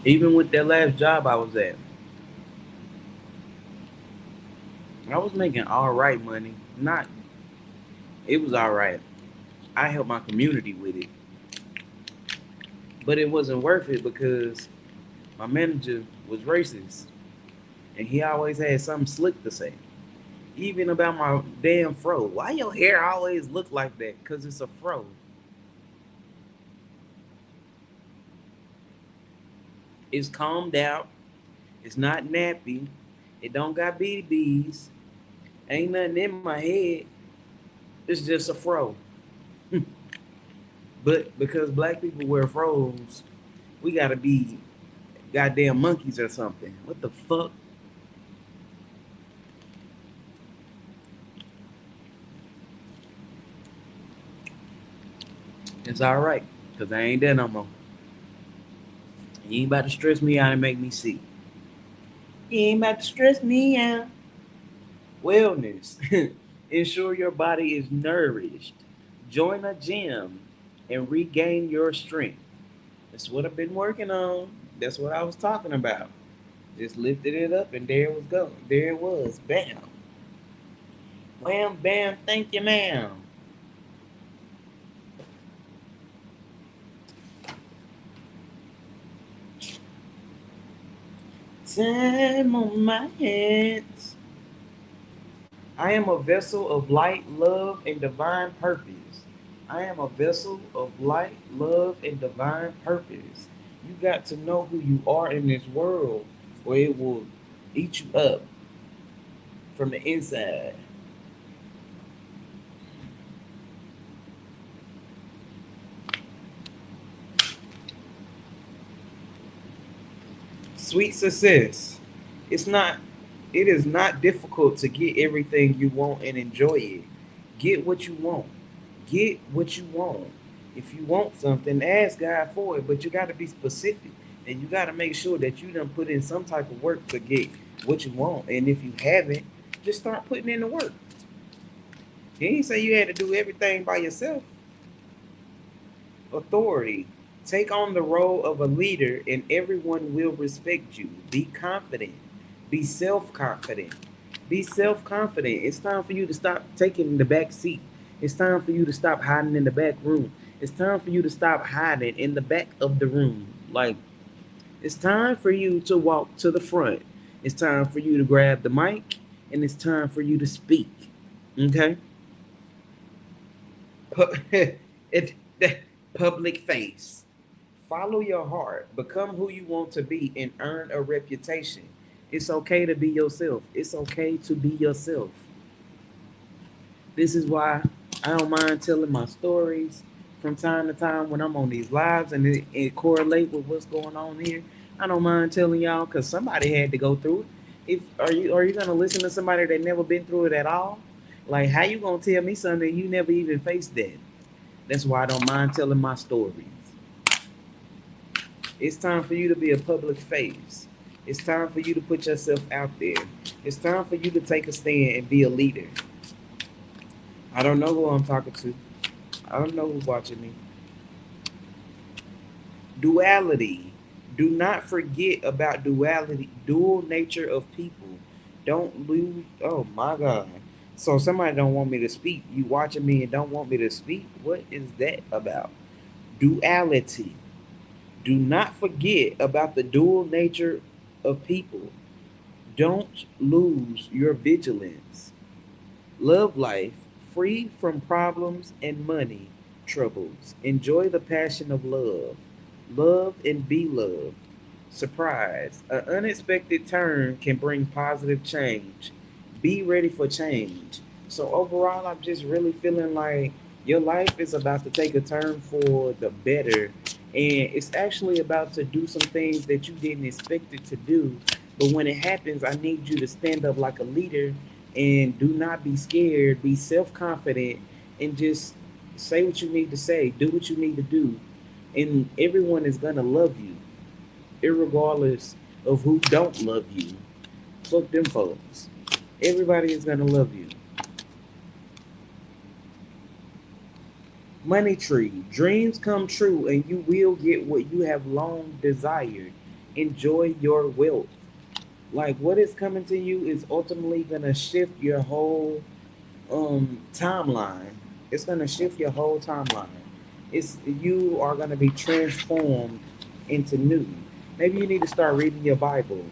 Even with that last job I was at, I was making all right money. Not, it was all right. I helped my community with it, but it wasn't worth it because my manager was racist, and he always had something slick to say. Even about my damn fro. Why your hair always look like that? Cause it's a fro. It's combed out. It's not nappy. It don't got BBs. Ain't nothing in my head. It's just a fro. But because black people wear fros, we gotta be goddamn monkeys or something. What the fuck? It's all right, cause I ain't there no more. You ain't about to stress me out and make me sick. You ain't about to stress me out. Wellness. Ensure your body is nourished. Join a gym and regain your strength. That's what I've been working on. That's what I was talking about. Just lifted it up and there it was go. There it was. Bam. Wham bam. Thank you, ma'am. Time on my hands. I am a vessel of light, love, and divine purpose. I am a vessel of light, love, and divine purpose. You got to know who you are in this world, or it will eat you up from the inside. Sweet success. It's not. It is not difficult to get everything you want and enjoy it. Get what you want. Get what you want. If you want something, ask God for it, but you got to be specific and you got to make sure that you done put in some type of work to get what you want. And if you haven't, just start putting in the work. He didn't say you had to do everything by yourself. Authority. Take on the role of a leader and everyone will respect you. Be confident. Be self confident. Be self confident. It's time for you to stop taking the back seat. It's time for you to stop hiding in the back room. It's time for you to stop hiding in the back of the room. Like, it's time for you to walk to the front. It's time for you to grab the mic and it's time for you to speak. Okay? it, public face. Follow your heart. Become who you want to be and earn a reputation. It's okay to be yourself. It's okay to be yourself. This is why I don't mind telling my stories from time to time when I'm on these lives and it correlate with what's going on here. I don't mind telling y'all because somebody had to go through it. If are you gonna listen to somebody that never been through it at all? Like how you gonna tell me something you never even faced that? That's why I don't mind telling my stories. It's time for you to be a public face. It's time for you to put yourself out there. It's time for you to take a stand and be a leader. I don't know who I'm talking to. I don't know who's watching me. Duality. Do not forget about duality, dual nature of people. Don't lose. Oh my God. So somebody don't want me to speak. You watching me and don't want me to speak? What is that about? Duality. Do not forget about the dual nature of people. Don't lose your vigilance. Love life, free from problems and money troubles. Enjoy the passion of love. Love and be loved. Surprise. An unexpected turn can bring positive change. Be ready for change. So, overall, I'm just really feeling like your life is about to take a turn for the better. And it's actually about to do some things that you didn't expect it to do. But when it happens, I need you to stand up like a leader and do not be scared. Be self confident and just say what you need to say. Do what you need to do. And everyone is going to love you irregardless of who don't love you. Fuck them folks. Everybody is gonna love you. Money tree. Dreams come true and you will get what you have long desired. Enjoy your wealth. Like what is coming to you is ultimately gonna shift your whole timeline. It's gonna shift your whole timeline. It's you are gonna be transformed into new. Maybe you need to start reading your Bible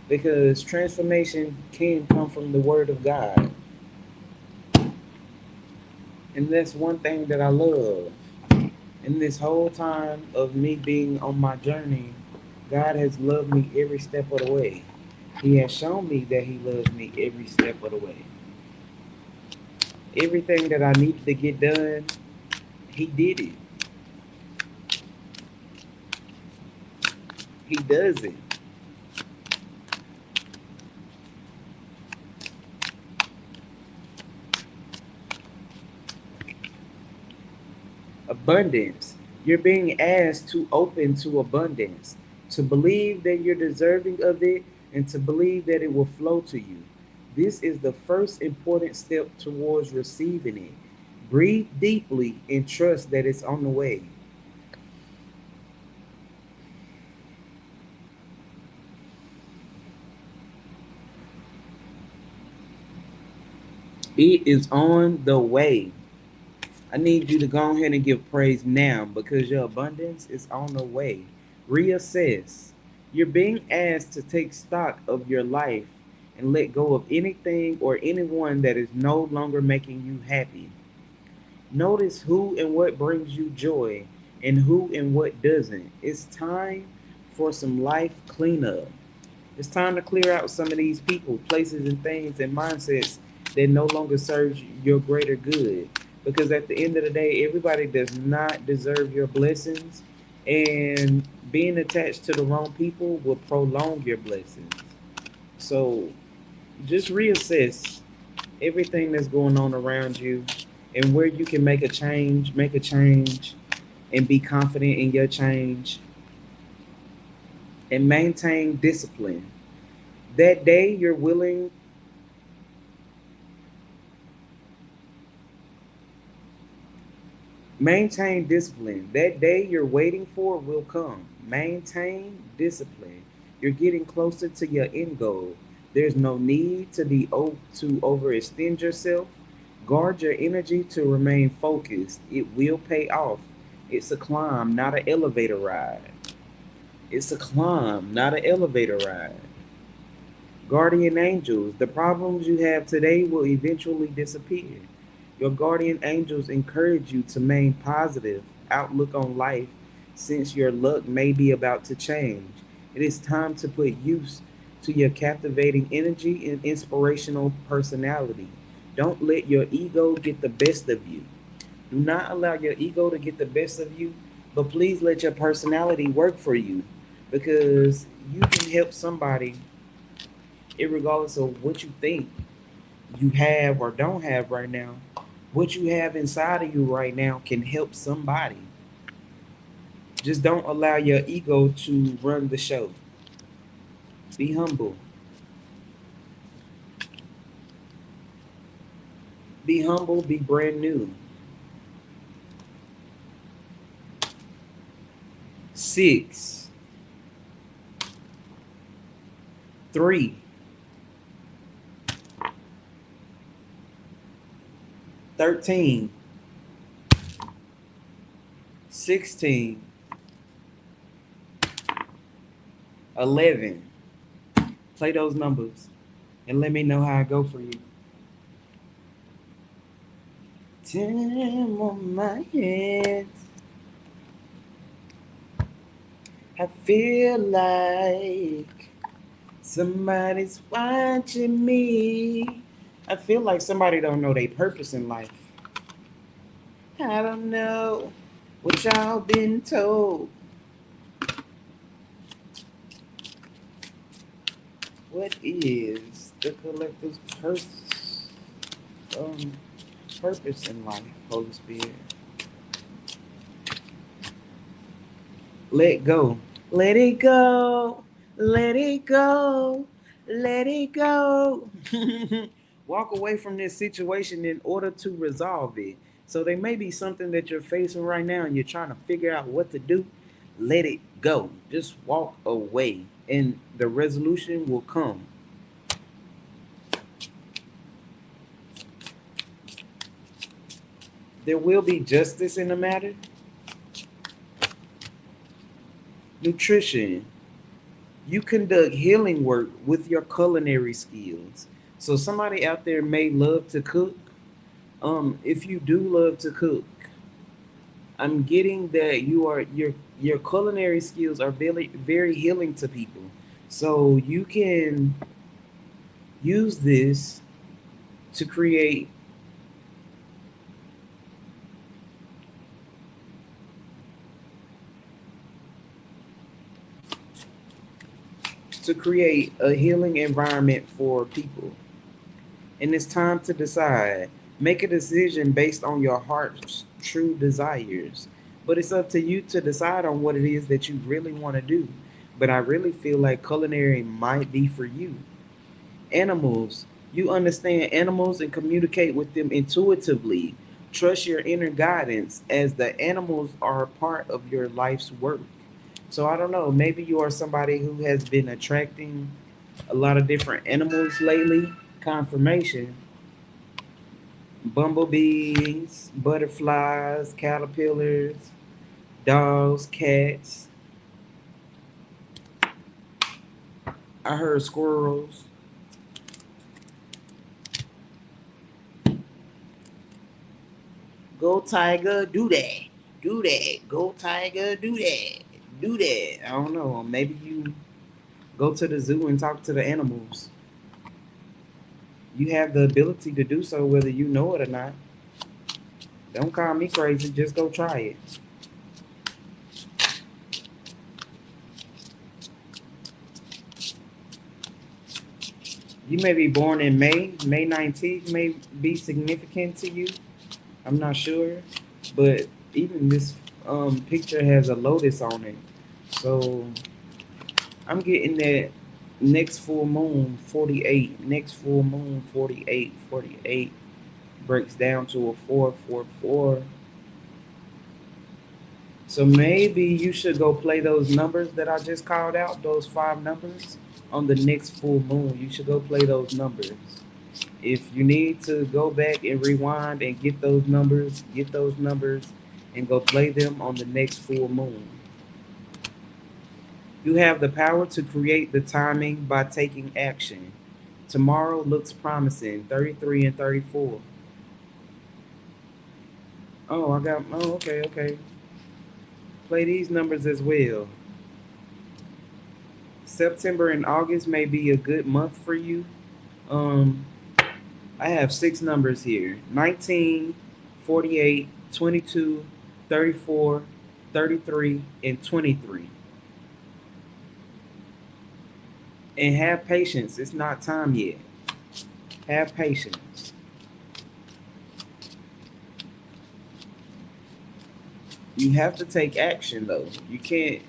because transformation can come from the Word of God, and that's one thing that I love. In this whole time of me being on my journey, God has loved me every step of the way. He has shown me that He loves me every step of the way. Everything that I needed to get done, He did it. He does it. Abundance. You're being asked to open to abundance, to believe that you're deserving of it, and to believe that it will flow to you. This is the first important step towards receiving it. Breathe deeply and trust that it's on the way. It is on the way. I need you to go ahead and give praise now because your abundance is on the way. Reassess. You're being asked to take stock of your life and let go of anything or anyone that is no longer making you happy. Notice who and what brings you joy and who and what doesn't. It's time for some life cleanup. It's time to clear out some of these people, places, and things and mindsets that no longer serves your greater good. Because at the end of the day, everybody does not deserve your blessings, and being attached to the wrong people will prolong your blessings. So just reassess everything that's going on around you and where you can make a change, and be confident in your change and maintain discipline. That day you're willing Maintain discipline. That day you're waiting for will come. Maintain discipline. You're getting closer to your end goal. There's no need to overextend yourself. Guard your energy to remain focused. It will pay off. It's a climb, not an elevator ride. It's a climb, not an elevator ride. Guardian angels, the problems you have today will eventually disappear. Your guardian angels encourage you to maintain positive outlook on life since your luck may be about to change. It is time to put use to your captivating energy and inspirational personality. Don't let your ego get the best of you. Do not allow your ego to get the best of you, but please let your personality work for you because you can help somebody regardless of what you think you have or don't have right now. What you have inside of you right now can help somebody. Just don't allow your ego to run the show. Be humble. Be humble. Be brand new. 6, 3, 13, 16, 11. Play those numbers and let me know how it go for you. 10 on my hands. I feel like somebody's watching me. I feel like somebody don't know their purpose in life. I don't know what y'all been told. What is the collective's purpose in life, Holy Spirit? Let go. Let it go. Let it go. Let it go. Walk away from this situation in order to resolve it. So there may be something that you're facing right now and you're trying to figure out what to do. Let it go. Just walk away and the resolution will come. There will be justice in the matter. Nutrition. You conduct healing work with your culinary skills. So somebody out there may love to cook. If you do love to cook, I'm getting that your culinary skills are very very healing to people. So you can use this to create a healing environment for people. And it's time to decide. Make a decision based on your heart's true desires. But it's up to you to decide on what it is that you really want to do. But I really feel like culinary might be for you. Animals. You understand animals and communicate with them intuitively. Trust your inner guidance as the animals are a part of your life's work. So I don't know, maybe you are somebody who has been attracting a lot of different animals lately. Confirmation. Bumblebees, butterflies, caterpillars, dogs, cats. I heard squirrels. Go tiger, do that. Do that. Go tiger, do that. Do that. I don't know. Maybe you go to the zoo and talk to the animals. You have the ability to do so whether you know it or not. Don't call me crazy, just go try it. You may be born in May. May 19th may be significant to you. I'm not sure. But even this picture has a lotus on it. So I'm getting that next full moon 48. Next full moon 48. 48 breaks down to a 444. So maybe you should go play those numbers that I just called out, those 5 numbers on the next full moon. You should go play those numbers. If you need to go back and rewind and get those numbers and go play them on the next full moon. You have the power to create the timing by taking action. Tomorrow looks promising, 33 and 34. Oh, okay, okay. Play these numbers as well. September and August may be a good month for you. Um, I have 6 numbers here: 19, 48, 22, 34, 33, and 23. And have patience. It's not time yet. Have patience. You have to take action though. You can't.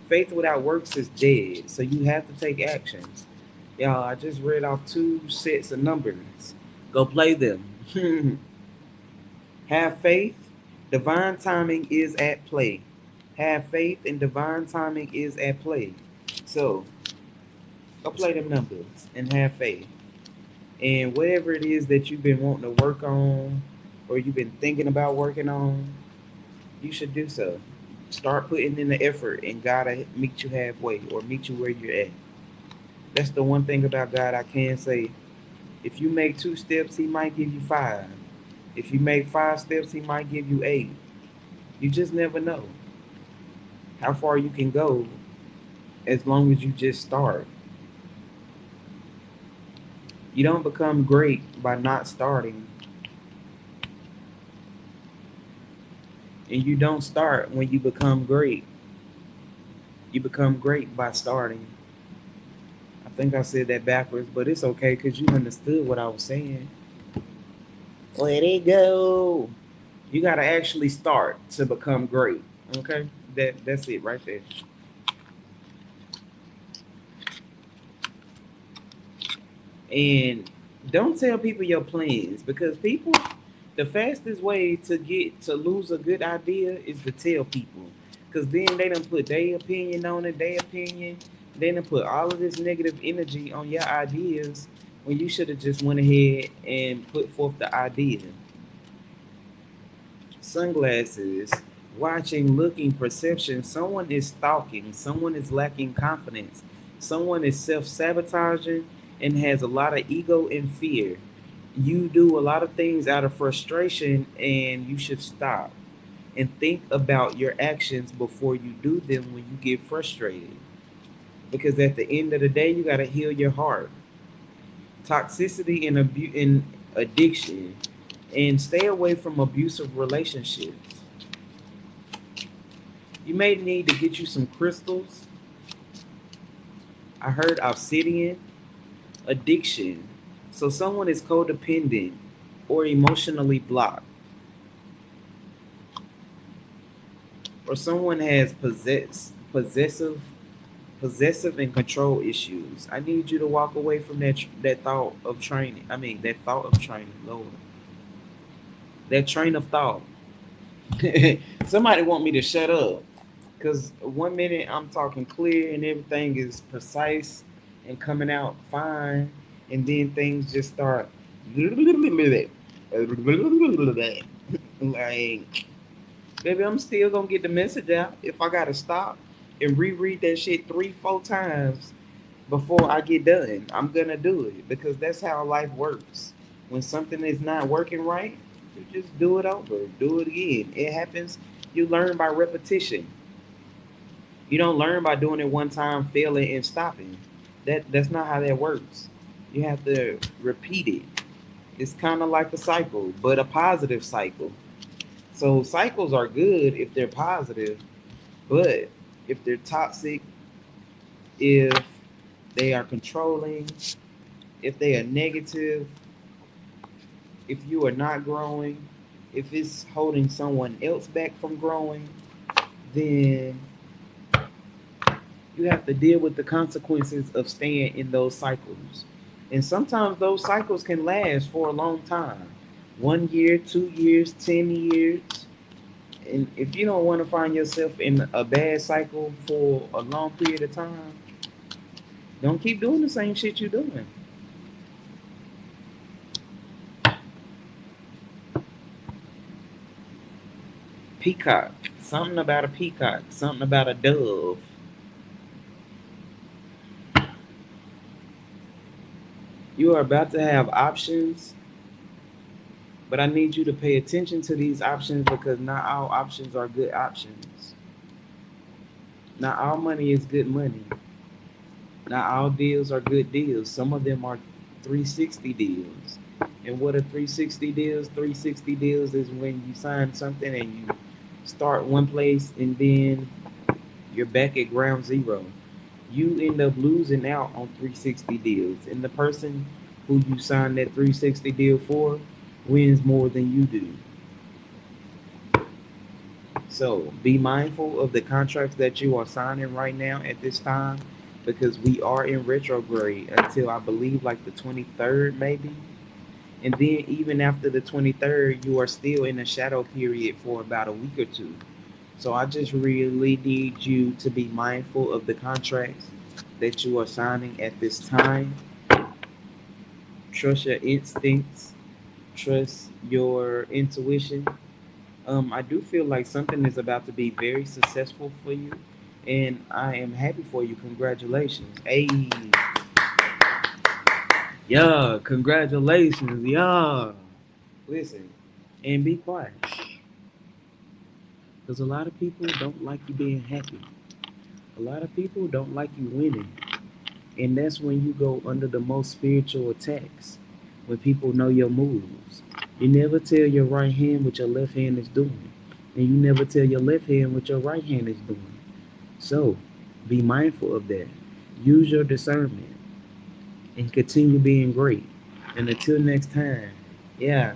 Faith without works is dead. So you have to take actions. Y'all, I just read off 2 sets of numbers. Go play them. Have faith. Divine timing is at play. Have faith and divine timing is at play. So go play them numbers and have faith. And whatever it is that you've been wanting to work on or you've been thinking about working on, you should do so. Start putting in the effort and God will meet you halfway or meet you where you're at. That's the one thing about God I can say. If you make 2 steps, He might give you 5. If you make 5 steps, He might give you 8. You just never know how far you can go as long as you just start. You don't become great by not starting, and you don't start when you become great. You become great by starting. I think I said that backwards, but it's okay because you understood what I was saying. Let it go. You gotta actually start to become great. Okay? That's it right there. And don't tell people your plans because people, the fastest way to get to lose a good idea is to tell people. Because then they don't put their opinion on it, their opinion. They done put all of this negative energy on your ideas when you should have just went ahead and put forth the idea. Sunglasses, watching, looking, perception. Someone is stalking. Someone is lacking confidence. Someone is self sabotaging and has a lot of ego and fear. You do a lot of things out of frustration, and you should stop and think about your actions before you do them when you get frustrated. Because at the end of the day, you got to heal your heart. Toxicity and and addiction, and stay away from abusive relationships. You may need to get you some crystals. I heard obsidian. Addiction. So someone is codependent or emotionally blocked, or someone has possessive and control issues. I need you to walk away from that thought of training. I mean that thought of training, Lord. That train of thought. Somebody want me to shut up because 1 minute I'm talking clear and everything is precise and coming out fine, and then things just start like, baby, I'm still gonna get the message out. If I gotta stop and reread that shit 3, 4 times before I get done, I'm gonna do it because that's how life works. When something is not working right, you just do it over, do it again. It happens. You learn by repetition. You don't learn by doing it one time, failing and stopping. That's not how that works. You have to repeat it. It's kind of like a cycle, but a positive cycle. So cycles are good if they're positive, but if they're toxic, if they are controlling, if they are negative, if you are not growing, if it's holding someone else back from growing, then you have to deal with the consequences of staying in those cycles. And sometimes those cycles can last for a long time, 1 year, 2 years, 10 years. And if you don't want to find yourself in a bad cycle for a long period of time, don't keep doing the same shit you're doing. Peacock, something about a peacock, something about a dove. You are about to have options, but I need you to pay attention to these options because not all options are good options. Not all money is good money. Not all deals are good deals. Some of them are 360 deals. And what are 360 deals? 360 deals is when you sign something and you start one place and then you're back at ground zero. You end up losing out on 360 deals. And the person who you signed that 360 deal for wins more than you do. So be mindful of the contracts that you are signing right now at this time, because we are in retrograde until I believe like the 23rd, maybe. And then even after the 23rd, you are still in a shadow period for about a week or two. So I just really need you to be mindful of the contracts that you are signing at this time. Trust your instincts, trust your intuition. I do feel like something is about to be very successful for you, and I am happy for you. Congratulations. Hey, yeah, congratulations. Yeah. Listen, and be quiet. Because a lot of people don't like you being happy. A lot of people don't like you winning. And that's when you go under the most spiritual attacks. When people know your moves. You never tell your right hand what your left hand is doing. And you never tell your left hand what your right hand is doing. So be mindful of that. Use your discernment and continue being great. And until next time, yeah,